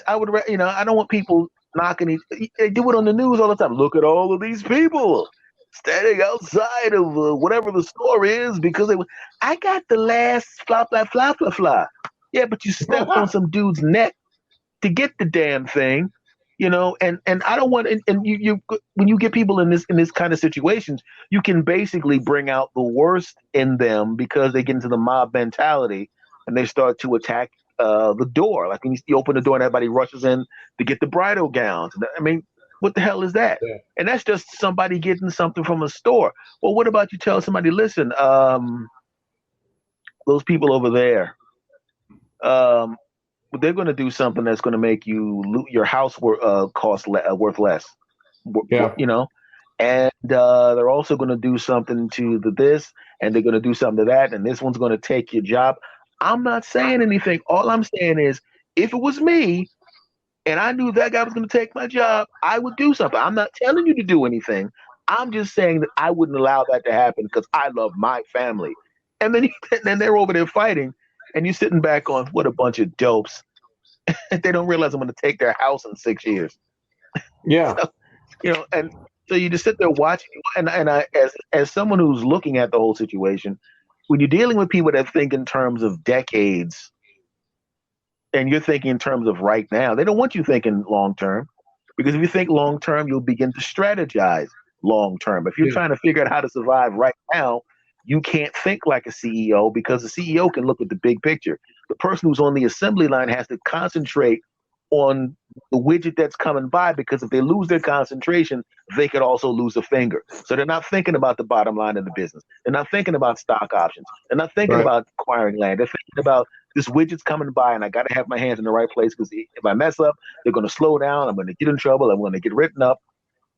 I would, I don't want people knocking. They do it on the news all the time. Look at all of these people standing outside of whatever the store is because I got the last flop, blah, blah, blah, blah. Yeah, but you stepped on some dude's neck to get the damn thing, and I don't want. And you when you get people in this kind of situations, you can basically bring out the worst in them because they get into the mob mentality and they start to attack the door. Like when you open the door and everybody rushes in to get the bridal gowns. I mean, What the hell is that? Yeah. And that's just somebody getting something from a store. Well, what about you tell somebody, listen, those people over there, um, they're going to do something that's going to make your house worth less, Yeah. you know, and they're also going to do something to this, and they're going to do something to that, and this one's going to take your job. I'm not saying anything. All I'm saying is, if it was me and I knew that guy was going to take my job, I would do something. I'm not telling you to do anything. I'm just saying that I wouldn't allow that to happen because I love my family. And then then they're over there fighting, and you're sitting back on what a bunch of dopes. They don't realize I'm going to take their house in 6 years. Yeah. So, and so you just sit there watching. And I, as someone who's looking at the whole situation, when you're dealing with people that think in terms of decades, and you're thinking in terms of right now, they don't want you thinking long term, because if you think long term, you'll begin to strategize long term. If you're trying to figure out how to survive right now, you can't think like a CEO, because the CEO can look at the big picture. The person who's on the assembly line has to concentrate on the widget that's coming by, because if they lose their concentration, they could also lose a finger. So they're not thinking about the bottom line of the business. They're not thinking about stock options. They're not thinking about acquiring land. They're thinking about this widget's coming by, and I got to have my hands in the right place, because if I mess up, they're going to slow down. I'm going to get in trouble. I'm going to get written up.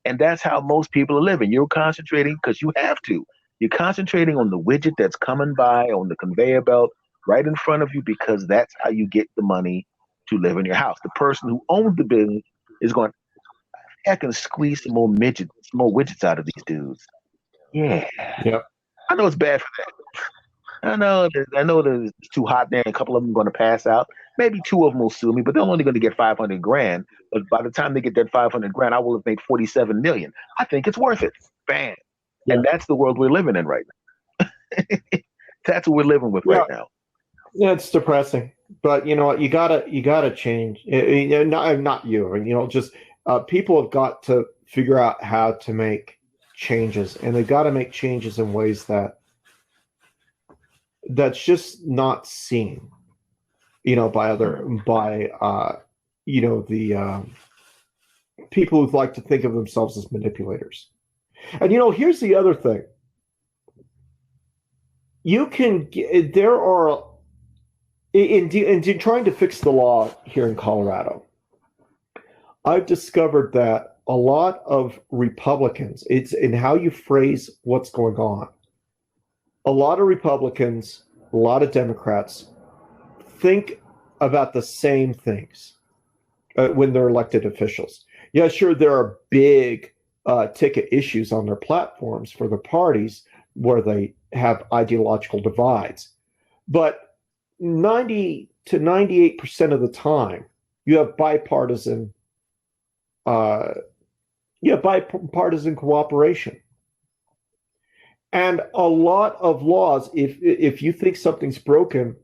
And that's how most people are living. You're concentrating because you have to. You're concentrating on the widget that's coming by on the conveyor belt right in front of you, because that's how you get the money to live in your house. The person who owns the business is going, I can squeeze some more widgets out of these dudes. Yeah. Yep. I know it's bad for that. I know that it's too hot there, and a couple of them are going to pass out. Maybe two of them will sue me, but they're only going to get 500 grand. But by the time they get that 500 grand, I will have made 47 million. I think it's worth it. Bam. Yeah. And that's the world we're living in right now. That's what we're living with right now. Yeah, it's depressing. But you know what? You gotta change. Not you. Just people have got to figure out how to make changes, and they've got to make changes in ways that's just not seen, by the people who like to think of themselves as manipulators. And here's the other thing. There are in trying to fix the law here in Colorado, I've discovered that a lot of Republicans, it's in how you phrase what's going on. A lot of Republicans, a lot of Democrats think about the same things when they're elected officials. Yeah, sure, there are big ticket issues on their platforms for the parties where they have ideological divides. But 90 to 98% of the time, you have bipartisan cooperation. And a lot of laws, if you think something's broken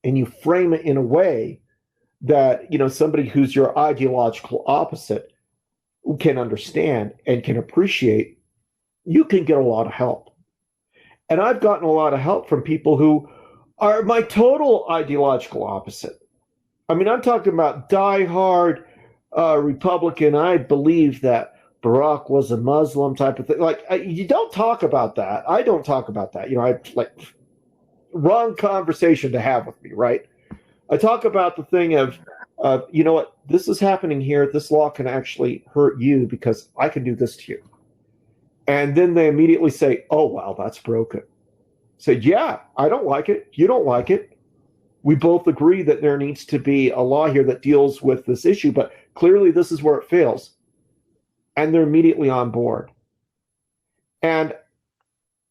and you frame it in a way that, somebody who's your ideological opposite can understand and can appreciate, you can get a lot of help. And I've gotten a lot of help from people who are my total ideological opposite. I mean, I'm talking about diehard Republican. I believe that Barack was a Muslim type of thing. Like, you don't talk about that. I don't talk about that. Wrong conversation to have with me, right? I talk about the thing of, you know what, this is happening here. This law can actually hurt you because I can do this to you. And then they immediately say, oh, wow, that's broken. Say, yeah, I don't like it. You don't like it. We both agree that there needs to be a law here that deals with this issue, but clearly this is where it fails. And they're immediately on board. And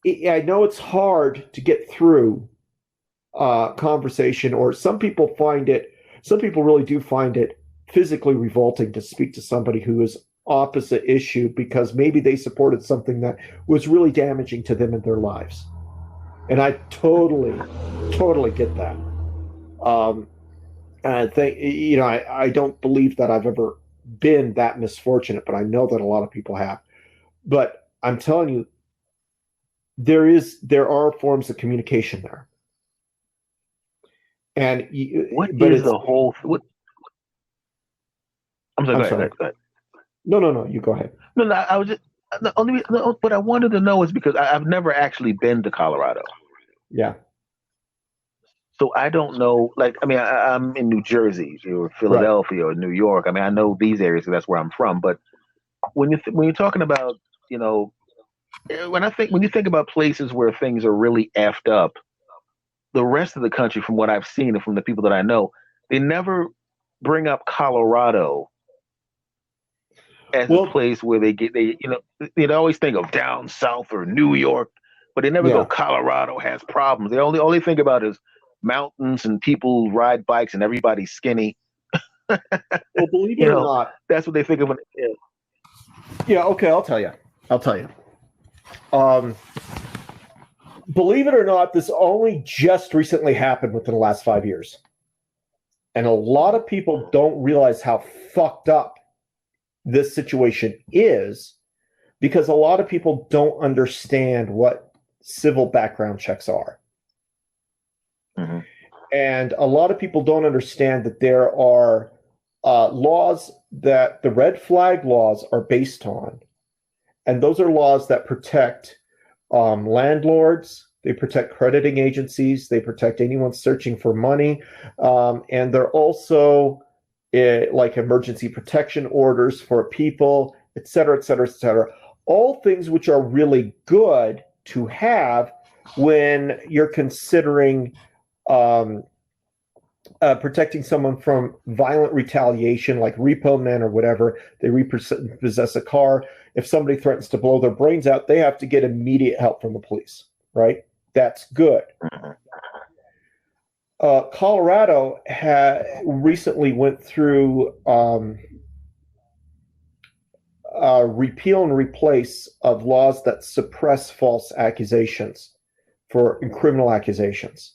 I know it's hard to get through conversation, or some people really do find it physically revolting to speak to somebody who is opposite issue, because maybe they supported something that was really damaging to them in their lives. And I totally get that. And I think, I don't believe that I've ever been that misfortunate, but I know that a lot of people have. But I'm telling you, there are forms of communication there. And what is the whole? What? I'm sorry. Go ahead. No. You go ahead. No, I was just what I wanted to know is because I've never actually been to Colorado, Yeah. so I don't know. Like, I mean, I'm in New Jersey or Right. Philadelphia or New York. I mean, I know these areas because that's where I'm from. But when you're talking about, you know, when you think about places where things are really effed up, the rest of the country, from what I've seen and from the people that I know, they never bring up Colorado as a Well, place where they always think of down south or New York, but they never go yeah. Colorado has problems. They only think about is mountains and people ride bikes and everybody's skinny. Well, believe it You or know, not. that's what they think of when. Yeah. Okay. I'll tell you. Um, believe it or not, this only just recently happened within the last 5 years. And a lot of people don't realize how fucked up this situation is because a lot of people don't understand what civil background checks are. Mm-hmm. And a lot of people don't understand that there are laws that the red flag laws are based on. And those are laws that protect landlords, they protect crediting agencies, they protect anyone searching for money. And they're also like emergency protection orders for people, et cetera, et cetera, et cetera. All things which are really good to have when you're considering protecting someone from violent retaliation, like repo men or whatever. They repossess a car. If somebody threatens to blow their brains out, they have to get immediate help from the police, right? That's good. Colorado recently went through repeal and replace of laws that suppress false accusations for criminal accusations.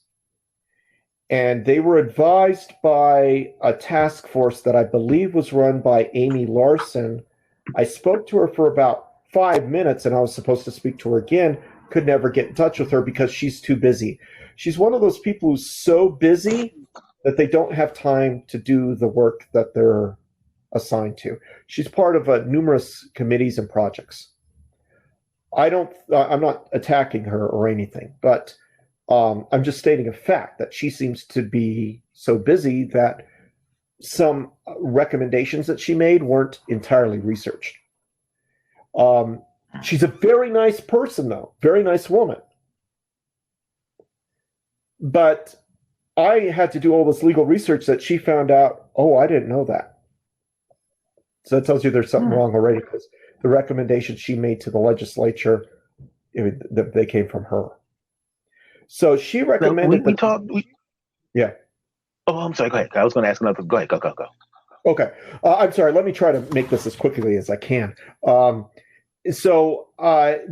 And they were advised by a task force that I believe was run by Amy Larson. I spoke to her for about 5 minutes, and I was supposed to speak to her again. Could never get in touch with her because she's too busy. She's one of those people who's so busy that they don't have time to do the work that they're assigned to. She's part of numerous committees and projects. I'm not attacking her or anything, but I'm just stating a fact that she seems to be so busy that some recommendations that she made weren't entirely researched. She's a very nice person, though, very nice woman. But I had to do all this legal research that she found out, oh, I didn't know that. So that tells you there's something wrong already, because the recommendations she made to the legislature, they came from her. So she recommended yeah. Oh, I'm sorry. Go ahead. I was going to ask another. Go ahead. Go. Okay. I'm sorry. Let me try to make this as quickly as I can. So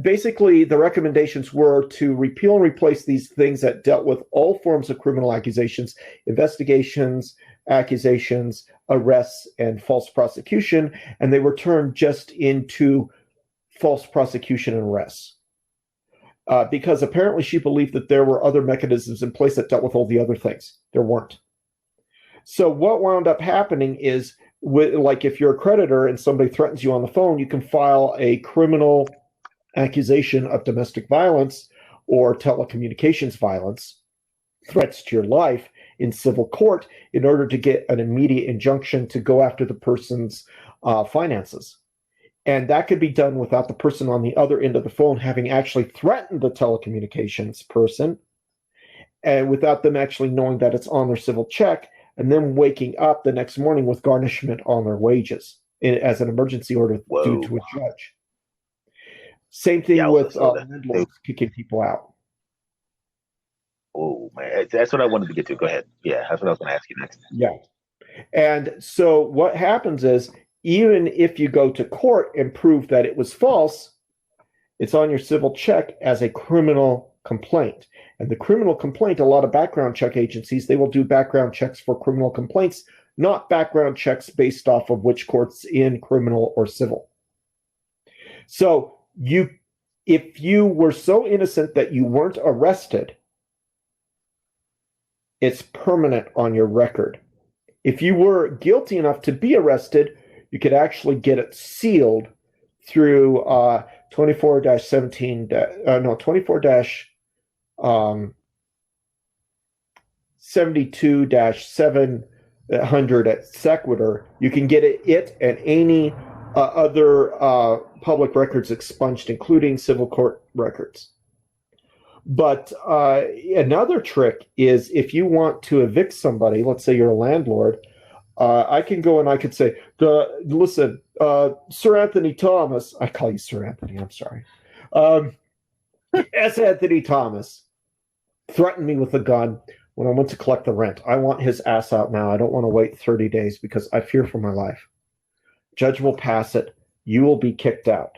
basically, the recommendations were to repeal and replace these things that dealt with all forms of criminal accusations, investigations, accusations, arrests, and false prosecution, and they were turned just into false prosecution and arrests. Because apparently she believed that there were other mechanisms in place that dealt with all the other things. There weren't. So what wound up happening is, like if you're a creditor and somebody threatens you on the phone, you can file a criminal accusation of domestic violence or telecommunications violence, threats to your life, in civil court in order to get an immediate injunction to go after the person's finances. And that could be done without the person on the other end of the phone having actually threatened the telecommunications person, and without them actually knowing that it's on their civil check, and then waking up the next morning with garnishment on their wages as an emergency order due to a judge. Same thing with landlords kicking people out. Oh, man. That's what I wanted to get to. Go ahead. Yeah, that's what I was going to ask you next. Yeah. And so what happens is, even if you go to court and prove that it was false, it's on your civil check as a criminal complaint. And the criminal complaint, a lot of background check agencies, they will do background checks for criminal complaints, not background checks based off of which court's in criminal or civil. So if you were so innocent that you weren't arrested, it's permanent on your record. If you were guilty enough to be arrested, you could actually get it sealed through 24-17, 72-700 at Sequitur. You can get it and any other public records expunged, including civil court records. But another trick is if you want to evict somebody, let's say you're a landlord, I can go and I could say, listen, Sir Anthony Thomas, I call you Sir Anthony, I'm sorry. S. Anthony Thomas threatened me with a gun when I went to collect the rent. I want his ass out now. I don't want to wait 30 days because I fear for my life. Judge will pass it. You will be kicked out.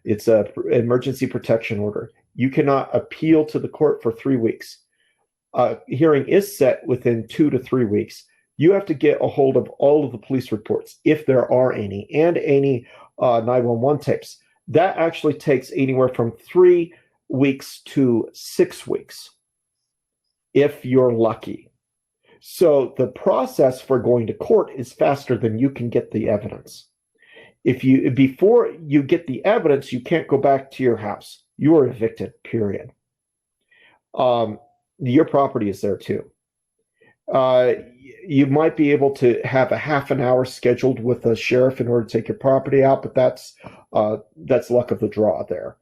It's an emergency protection order. You cannot appeal to the court for 3 weeks. Hearing is set within 2 to 3 weeks. You have to get a hold of all of the police reports, if there are any, and any 911 tapes. That actually takes anywhere from 3 weeks to 6 weeks, if you're lucky. So the process for going to court is faster than you can get the evidence. Before you get the evidence, you can't go back to your house. You are evicted, period. Your property is there too. You might be able to have a half an hour scheduled with the sheriff in order to take your property out, but that's luck of the draw there.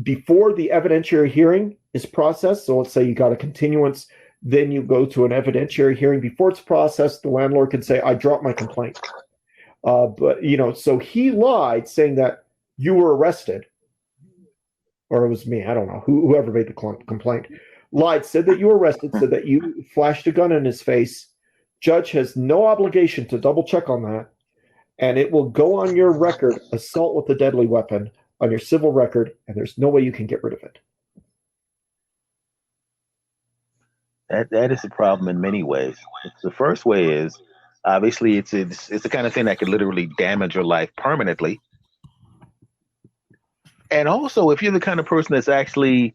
Before the evidentiary hearing is processed, so let's say you got a continuance, then you go to an evidentiary hearing. Before it's processed, the landlord can say, I dropped my complaint. But, so he lied saying that you were arrested, or it was me, I don't know, whoever made the complaint, lied, said that you were arrested, said that you flashed a gun in his face. Judge has no obligation to double check on that, and it will go on your record, assault with a deadly weapon, on your civil record, and there's no way you can get rid of it. That is a problem in many ways. The first way is, obviously, it's the kind of thing that could literally damage your life permanently. And also, if you're the kind of person that's actually,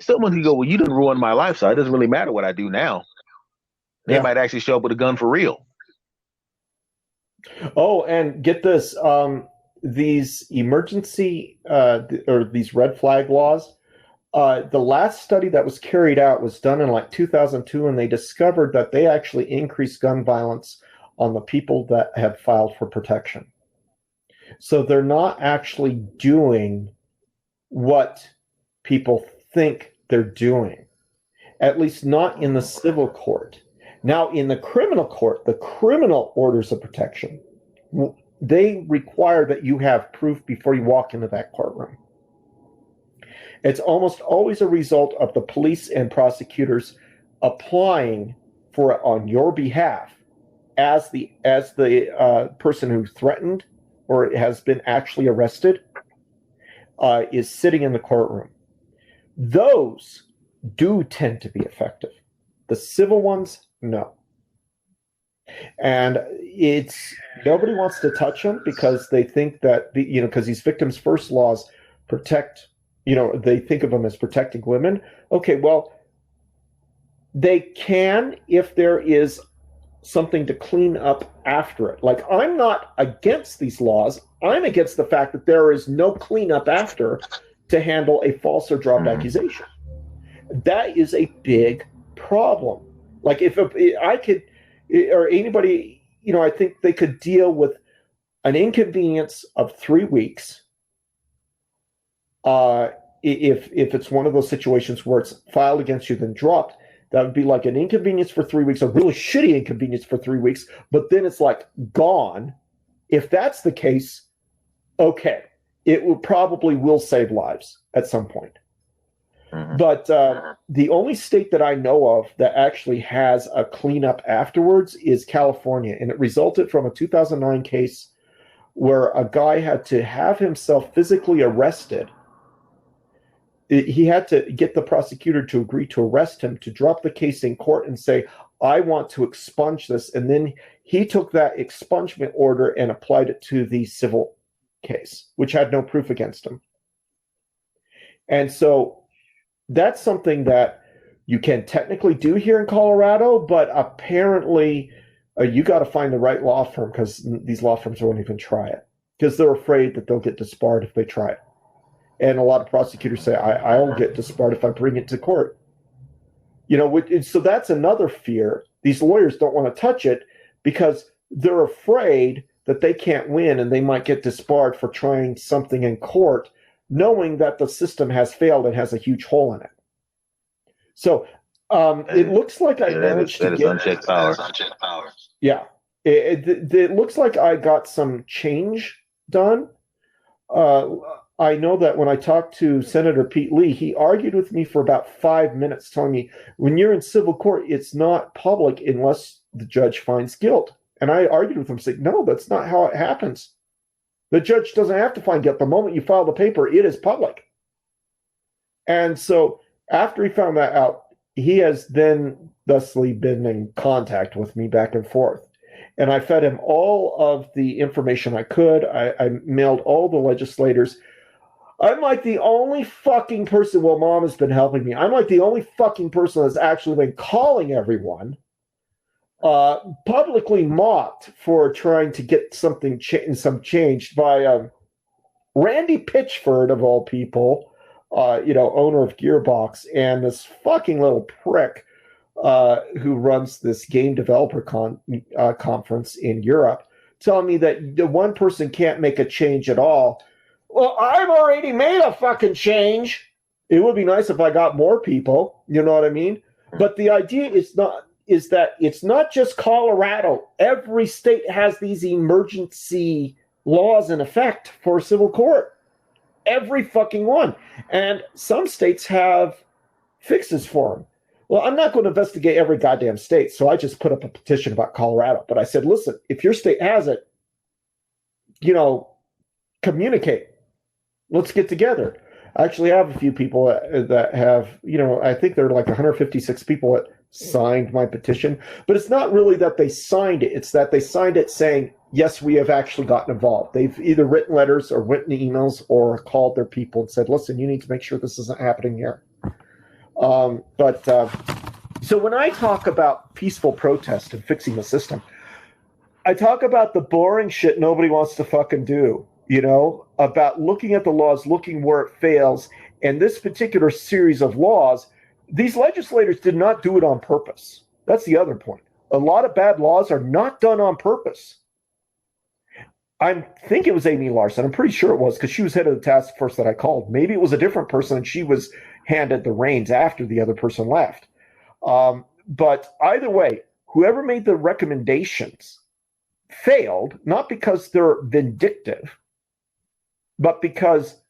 someone could go, well, you didn't ruin my life, so it doesn't really matter what I do now. They might actually show up with a gun for real. Oh, and get this, these emergency or these red flag laws, the last study that was carried out was done in like 2002, and they discovered that they actually increased gun violence on the people that have filed for protection. So they're not actually doing what people think they're doing, at least not in the civil court. Now, in the criminal court, the criminal orders of protection, they require that you have proof before you walk into that courtroom. It's almost always a result of the police and prosecutors applying for it on your behalf as the person who threatened or has been actually arrested is sitting in the courtroom. Those do tend to be effective. The civil ones, no. And nobody wants to touch them because they think that because these victims first laws protect, they think of them as protecting women. Okay, well, they can if there is something to clean up after it. Like, I'm not against these laws. I'm against the fact that there is no cleanup after to handle a false or dropped accusation. That is a big problem. Like, if I could, or anybody, I think they could deal with an inconvenience of 3 weeks. If it's one of those situations where it's filed against you then dropped, that would be like an inconvenience for 3 weeks, a really shitty inconvenience for 3 weeks, but then it's like gone. If that's the case, okay, it will save lives at some point. But the only state that I know of that actually has a cleanup afterwards is California, and it resulted from a 2009 case where a guy had to have himself physically arrested. He had to get the prosecutor to agree to arrest him, to drop the case in court and say, I want to expunge this. And then he took that expungement order and applied it to the civil case, which had no proof against him. And so that's something that you can technically do here in Colorado, but apparently You got to find the right law firm because these law firms won't even try it because they're afraid that they'll get disbarred if they try it. And a lot of prosecutors say, I'll get disbarred if I bring it to court. So that's another fear. These lawyers don't want to touch it because they're afraid that they can't win and they might get disbarred for trying something in court, knowing that the system has failed and has a huge hole in it. So it looks like I managed to get unchecked power. Yeah, it looks like I got some change done. I know that when I talked to Senator Pete Lee, he argued with me for about 5 minutes, telling me, when you're in civil court, it's not public unless the judge finds guilt. And I argued with him, saying, no, that's not how it happens. The judge doesn't have to find guilt. The moment you file the paper, it is public. And so after he found that out, he has then thusly been in contact with me back and forth. And I fed him all of the information I could. I mailed all the legislators. I'm like the only fucking person, well, Mom has been helping me. I'm like the only fucking person that's actually been calling everyone, publicly mocked for trying to get something some changed by Randy Pitchford, of all people, owner of Gearbox, and this fucking little prick who runs this game developer conference in Europe, telling me that the one person can't make a change at all. Well, I've already made a fucking change. It would be nice if I got more people, you know what I mean? But the idea is that it's not just Colorado. Every state has these emergency laws in effect for civil court. Every fucking one. And some states have fixes for them. Well, I'm not going to investigate every goddamn state, so I just put up a petition about Colorado. But I said, listen, if your state has it, communicate. Let's get together. I actually have a few people that have, I think there are like 156 people that signed my petition. But it's not really that they signed it. It's that they signed it saying, yes, we have actually gotten involved. They've either written letters or written emails or called their people and said, listen, you need to make sure this isn't happening here. So when I talk about peaceful protest and fixing the system, I talk about the boring shit nobody wants to fucking do. About looking at the laws, looking where it fails. And this particular series of laws, these legislators did not do it on purpose. That's the other point. A lot of bad laws are not done on purpose. I think it was Amy Larson. I'm pretty sure it was because she was head of the task force that I called. Maybe it was a different person and she was handed the reins after the other person left. But either way, whoever made the recommendations failed, not because they're vindictive, but because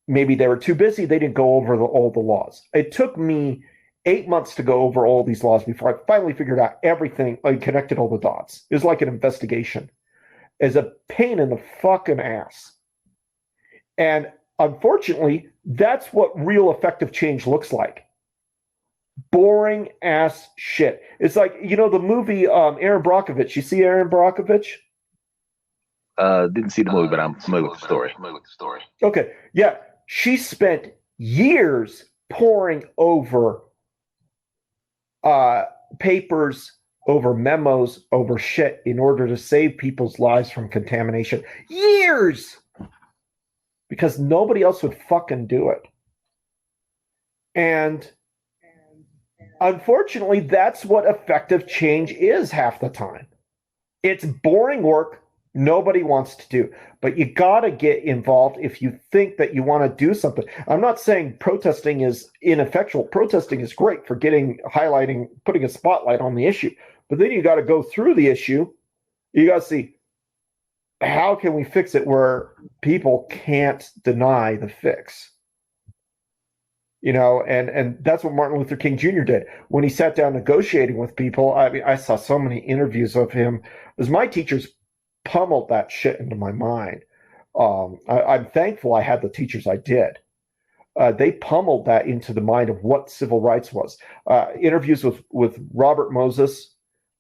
maybe they were too busy. They didn't go over all the laws. It took me 8 months to go over all these laws before I finally figured out everything and connected all the dots. It was like an investigation. It's a pain in the fucking ass. And unfortunately, that's what real effective change looks like. Boring ass shit. It's like, the movie Aaron Brockovich. You see Aaron Brockovich? Didn't see the movie, but I'm familiar with the story. Okay, yeah. She spent years poring over papers, over memos, over shit in order to save people's lives from contamination. Years! Because nobody else would fucking do it. And unfortunately, that's what effective change is half the time. It's boring work nobody wants to do. But you got to get involved if you think that you want to do something. I'm not saying protesting is ineffectual. Protesting is great for highlighting, putting a spotlight on the issue. But then you got to go through the issue. You got to see, how can we fix it where people can't deny the fix? And that's what Martin Luther King Jr. did. When he sat down negotiating with people, I saw so many interviews of him. As my teachers pummeled that shit into my mind. I'm thankful I had the teachers I did. They pummeled that into the mind of what civil rights was. Interviews with Robert Moses,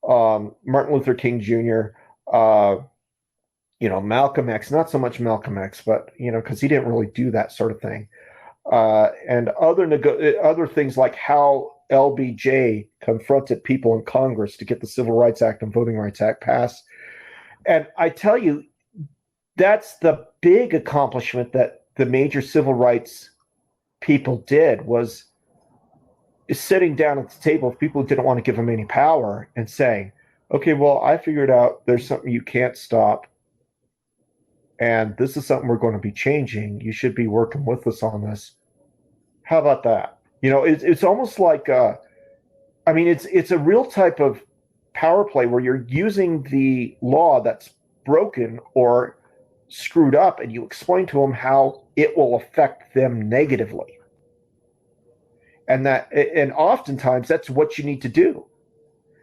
Martin Luther King Jr., Malcolm X, not so much Malcolm X, but, because he didn't really do that sort of thing. And other things like how LBJ confronted people in Congress to get the Civil Rights Act and Voting Rights Act passed. And I tell you, that's the big accomplishment that the major civil rights people did, was sitting down at the table with people who didn't want to give them any power and saying, okay, well, I figured out there's something you can't stop, and this is something we're going to be changing. You should be working with us on this. How about that? You know, it's almost like, it's a real type of power play where you're using the law that's broken or screwed up, and you explain to them how it will affect them negatively. And oftentimes that's what you need to do.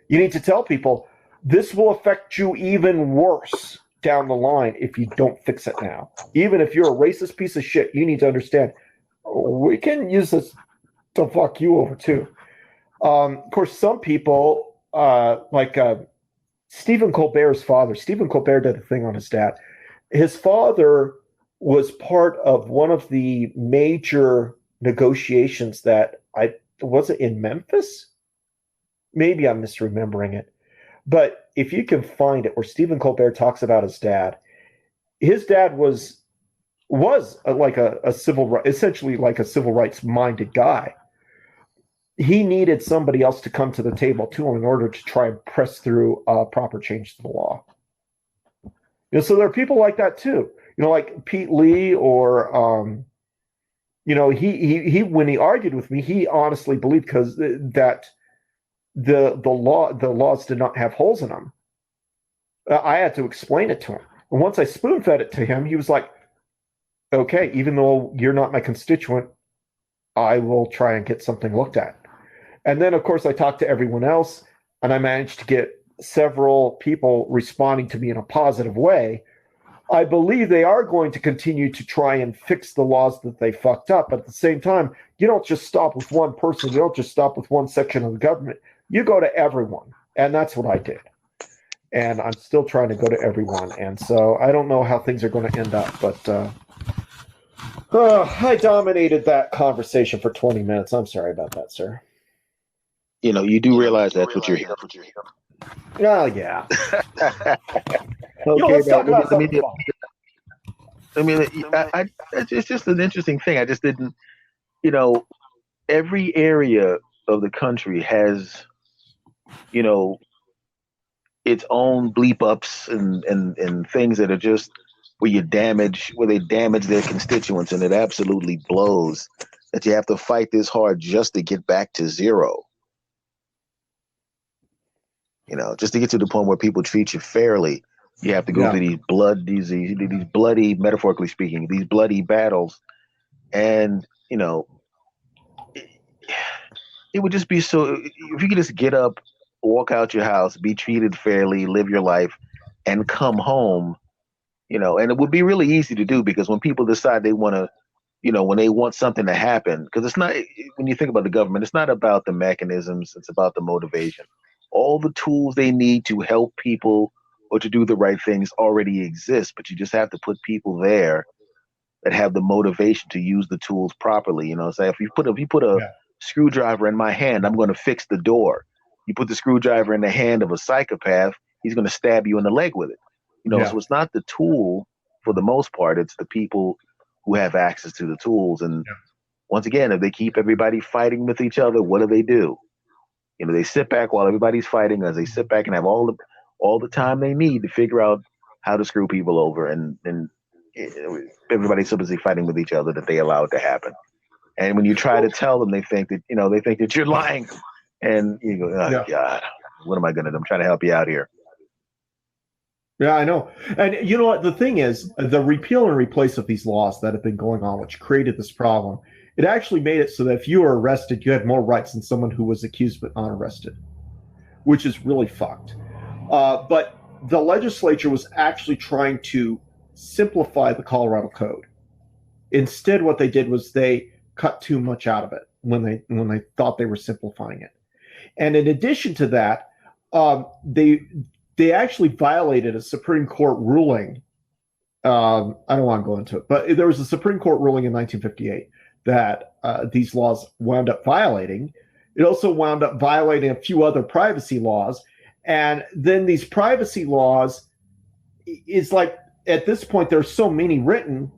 You need to tell people this will affect you even worse down the line if you don't fix it now. Even if you're a racist piece of shit, you need to understand we can use this to fuck you over too. Of course, some people, like Stephen Colbert's father, Stephen Colbert did a thing on his dad. His father was part of one of the major negotiations that was it in Memphis? Maybe I'm misremembering it. But if you can find it, where Stephen Colbert talks about his dad was like essentially like a civil rights minded guy. He needed somebody else to come to the table to him in order to try and press through a proper change to the law. So there are people like that too. Like Pete Lee, or he when he argued with me, he honestly believed that the laws did not have holes in them. I had to explain it to him. And once I spoon-fed it to him, he was like, okay, even though you're not my constituent, I will try and get something looked at. And then, of course, I talked to everyone else, and I managed to get several people responding to me in a positive way. I believe they are going to continue to try and fix the laws that they fucked up. But at the same time, you don't just stop with one person. You don't just stop with one section of the government. You go to everyone. And that's what I did. And I'm still trying to go to everyone. And so I don't know how things are going to end up. But I dominated that conversation for 20 minutes. I'm sorry about that, sir. You do realize that's what you're here. Oh, yeah. Okay, let's talk about something. It's just an interesting thing. I just didn't, every area of the country has, its own bleep ups and things that are just where they damage their constituents, and it absolutely blows that you have to fight this hard just to get back to zero. Just to get to the point where people treat you fairly, you have to go through these bloody, metaphorically speaking, these bloody battles. And, it would just be so, if you could just get up, walk out your house, be treated fairly, live your life, and come home, and it would be really easy to do, because when people decide they want to, when they want something to happen, because it's not, when you think about the government, it's not about the mechanisms, it's about the motivation. All the tools they need to help people or to do the right things already exist, but you just have to put people there that have the motivation to use the tools properly. Say if you put a screwdriver in my hand, I'm going to fix the door. You put the screwdriver in the hand of a psychopath, he's going to stab you in the leg with it. So it's not the tool for the most part, it's the people who have access to the tools. And once again, if they keep everybody fighting with each other, what do? They sit back while everybody's fighting, as they sit back and have all the time they need to figure out how to screw people over, and everybody's so busy fighting with each other that they allow it to happen. And when you try to tell them, they think that you're lying, and you go, oh God, what am I gonna do? I'm trying to help you out here. Yeah, I know. And you know what? The thing is, the repeal and replace of these laws that have been going on, which created this problem, it actually made it so that if you were arrested, you had more rights than someone who was accused but not arrested, which is really fucked. But the legislature was actually trying to simplify the Colorado Code. Instead, what they did was they cut too much out of it when they thought they were simplifying it. And in addition to that, they actually violated a Supreme Court ruling. I don't want to go into it, but there was a Supreme Court ruling in 1958 that these laws wound up violating, It also wound up violating a few other privacy laws. And then these privacy laws is like, at this point, there's so many written,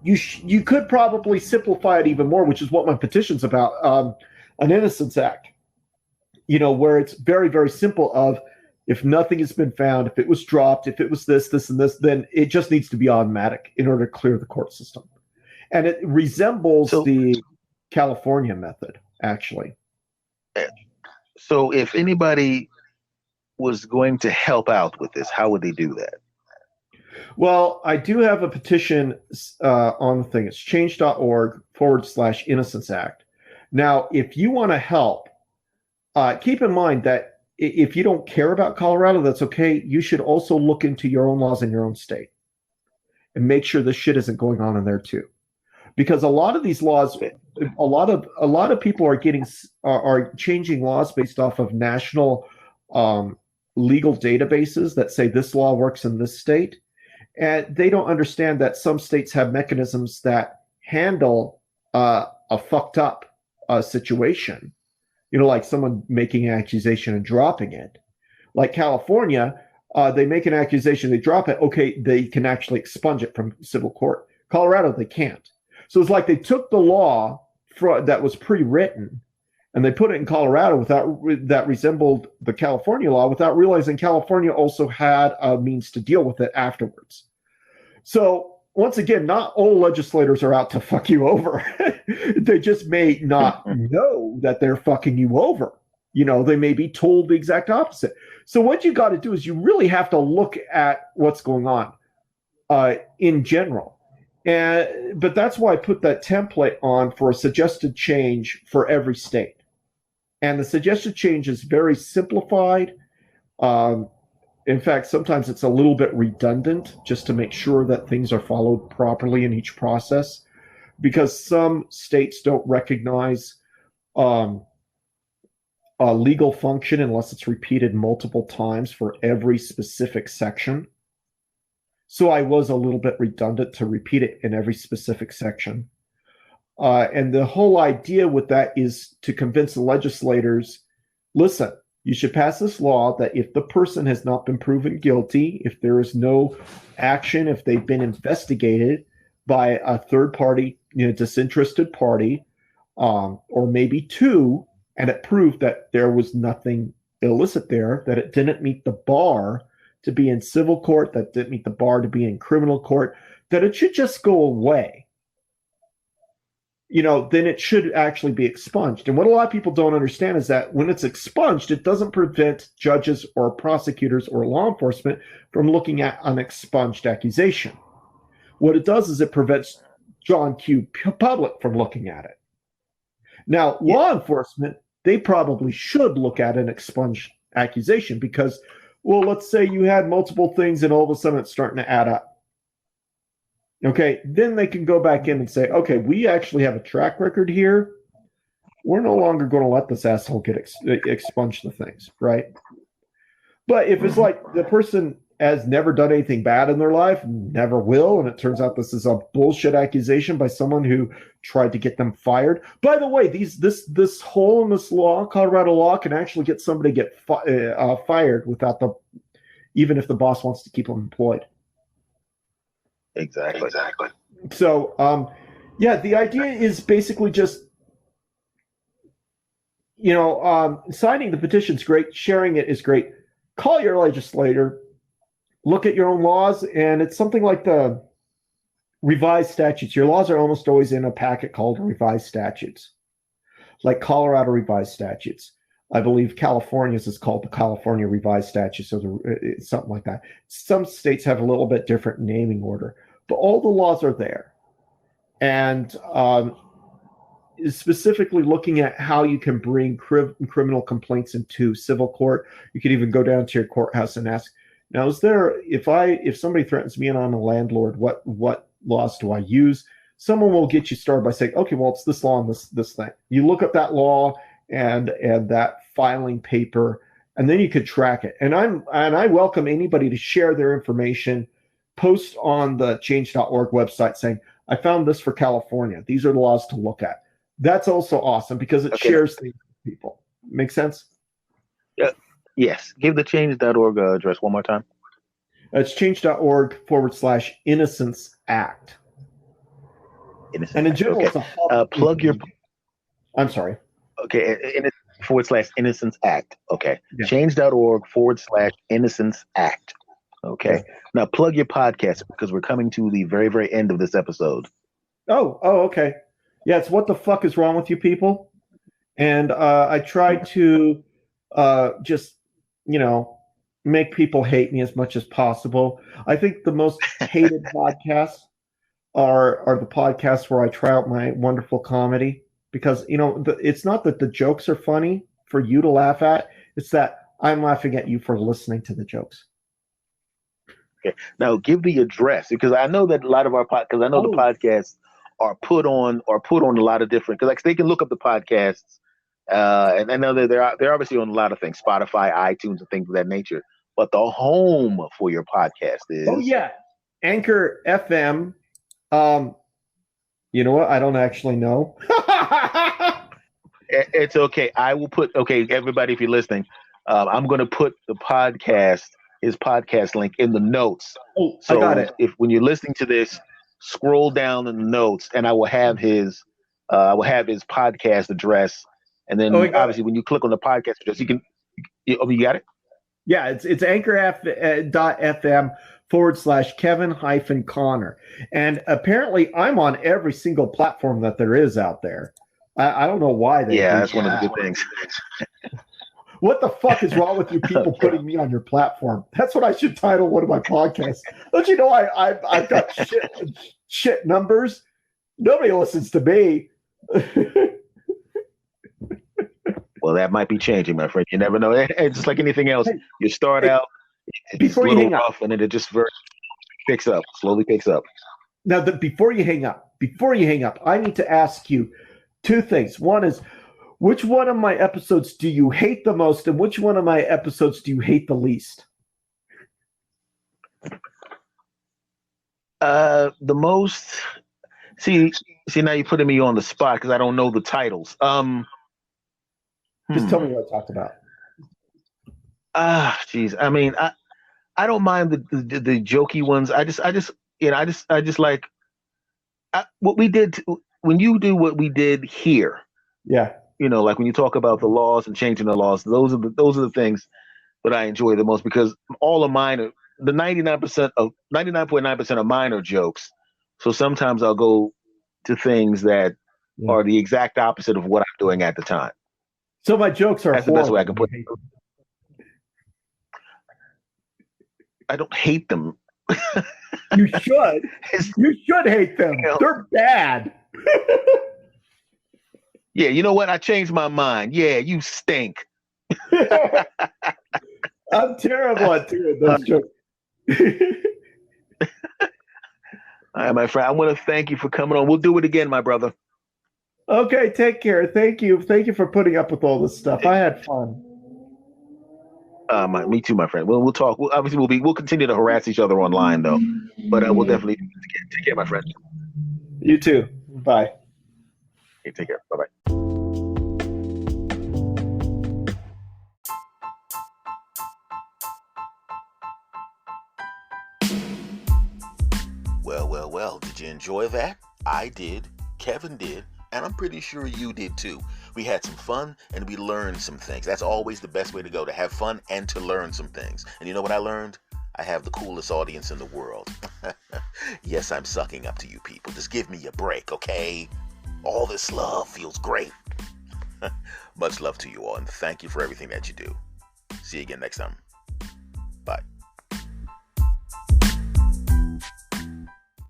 you could probably simplify it even more, which is what my petition's about, an Innocence Act, where it's very, very simple of, if nothing has been found, if it was dropped, if it was this, and this, then it just needs to be automatic in order to clear the court system. And it resembles the California method, actually. So if anybody was going to help out with this, how would they do that? Well, I do have a petition on the thing. It's change.org/Innocence Act. Now, if you want to help, keep in mind that if you don't care about Colorado, that's okay. You should also look into your own laws in your own state and make sure this shit isn't going on in there too. Because a lot of these laws, a lot of people are changing laws based off of national legal databases that say this law works in this state, and they don't understand that some states have mechanisms that handle a fucked up situation. Like someone making an accusation and dropping it. Like California, they make an accusation, they drop it. Okay, they can actually expunge it from civil court. Colorado, they can't. So it's like they took the law that was pre-written and they put it in Colorado that resembled the California law, without realizing California also had a means to deal with it afterwards. So once again, not all legislators are out to fuck you over. They just may not know that they're fucking you over. They may be told the exact opposite. So what you got to do is you really have to look at what's going on in general. But that's why I put that template on for a suggested change for every state. And the suggested change is very simplified. In fact, sometimes it's a little bit redundant just to make sure that things are followed properly in each process, because some states don't recognize a legal function unless it's repeated multiple times for every specific section. So I was a little bit redundant to repeat it in every specific section. And the whole idea with that is to convince the legislators, listen, you should pass this law that if the person has not been proven guilty, if there is no action, if they've been investigated by a third party, disinterested party, or maybe two, and it proved that there was nothing illicit there, that it didn't meet the bar to be in civil court, that didn't meet the bar to be in criminal court, that it should just go away. Then it should actually be expunged. And what a lot of people don't understand is that when it's expunged, it doesn't prevent judges or prosecutors or law enforcement from looking at an expunged accusation. What it does is it prevents John Q. public from looking at it. Now, law enforcement, they probably should look at an expunged accusation because, well, let's say you had multiple things and all of a sudden it's starting to add up. Okay, then they can go back in and say, okay, we actually have a track record here. We're no longer going to let this asshole get expunge the things, right? But if it's like the person has never done anything bad in their life, never will, and it turns out this is a bullshit accusation by someone who tried to get them fired. By the way, this hole in this law, Colorado law, can actually get somebody to get fired without even if the boss wants to keep them employed. Exactly. So, the idea is basically just, signing the petition is great. Sharing it is great. Call your legislator, look at your own laws, and it's something like the revised statutes. Your laws are almost always in a packet called revised statutes, like Colorado revised statutes. I believe California's is called the California Revised Statutes, or something like that. Some states have a little bit different naming order, but all the laws are there. And specifically looking at how you can bring criminal complaints into civil court. You can even go down to your courthouse and ask, now, if somebody threatens me and I'm a landlord, what laws do I use? Someone will get you started by saying, okay, well, it's this law and this thing. You look up that law and that filing paper, and then you could track it. And I welcome anybody to share their information, post on the change.org website saying, I found this for California. These are the laws to look at. That's also awesome because it shares things people. Make sense? Yeah. Yes. Give the change.org address one more time. It's change.org/Innocence Act. Innocence And in Act. general, Okay. it's a Plug your. I'm sorry. Okay. /Innocence Act. Okay. Yeah. Change.org/Innocence Act. Okay. Yeah. Now plug your podcast because we're coming to the very, very end of this episode. Oh, okay. Yeah, it's What the Fuck Is Wrong With You People? And I try to just, make people hate me as much as possible. I think the most hated podcasts are the podcasts where I try out my wonderful comedy because, it's not that the jokes are funny for you to laugh at. It's that I'm laughing at you for listening to the jokes. Okay. Now give the address because I know that a lot of our because I know the podcasts are put on a lot of different because they can look up the podcasts and I know that they're obviously on a lot of things, Spotify, iTunes, and things of that nature. But the home for your podcast is Anchor FM. You know what? I don't actually know. It's okay. I will put everybody if you're listening, I'm going to put his podcast link in the notes. Oh, so I got it. If when you're listening to this, scroll down in the notes, and I will have his podcast address, and then obviously when you click on the podcast address, you you got it. Yeah, it's anchor.fm/Kevin-Connor, and apparently I'm on every single platform that there is out there. I don't know why they. Yeah, that's one of the good things. What the fuck is wrong with you people putting me on your platform? That's what I should title one of my podcasts. Don't you know I've got shit numbers? Nobody listens to me. Well, that might be changing, my friend. You never know. It's just like anything else. You start out before you hang up, and then it just slowly picks up. Now, before you hang up, I need to ask you two things. One is, which one of my episodes do you hate the most, and which one of my episodes do you hate the least? The most. See, now you're putting me on the spot because I don't know the titles. Just tell me what I talked about. Geez. I mean, I don't mind the jokey ones. I just like what we did when you do what we did here. Yeah. Like when you talk about the laws and changing the laws, those are the things that I enjoy the most because all of mine are the 99.9% of mine are jokes. So sometimes I'll go to things that are the exact opposite of what I'm doing at the time. So my jokes are. That's the best way I can put it. I don't hate them. You should. You should hate them. They're bad. Yeah, you know what? I changed my mind. Yeah, you stink. I'm terrible at doing those jokes. All right, my friend. I want to thank you for coming on. We'll do it again, my brother. Okay, take care. Thank you for putting up with all this stuff. I had fun. Me too, my friend. We'll talk. We'll continue to harass each other online, though. But we'll definitely take care, my friend. You too. Bye. Okay, take care. Bye-bye. Well, did you enjoy that? I did, Kevin did, and I'm pretty sure you did too. We had some fun and we learned some things. That's always the best way to go, to have fun and to learn some things. And you know what I learned? I have the coolest audience in the world. Yes, I'm sucking up to you people. Just give me a break, okay? All this love feels great. Much love to you all, and thank you for everything that you do. See you again next time. Bye.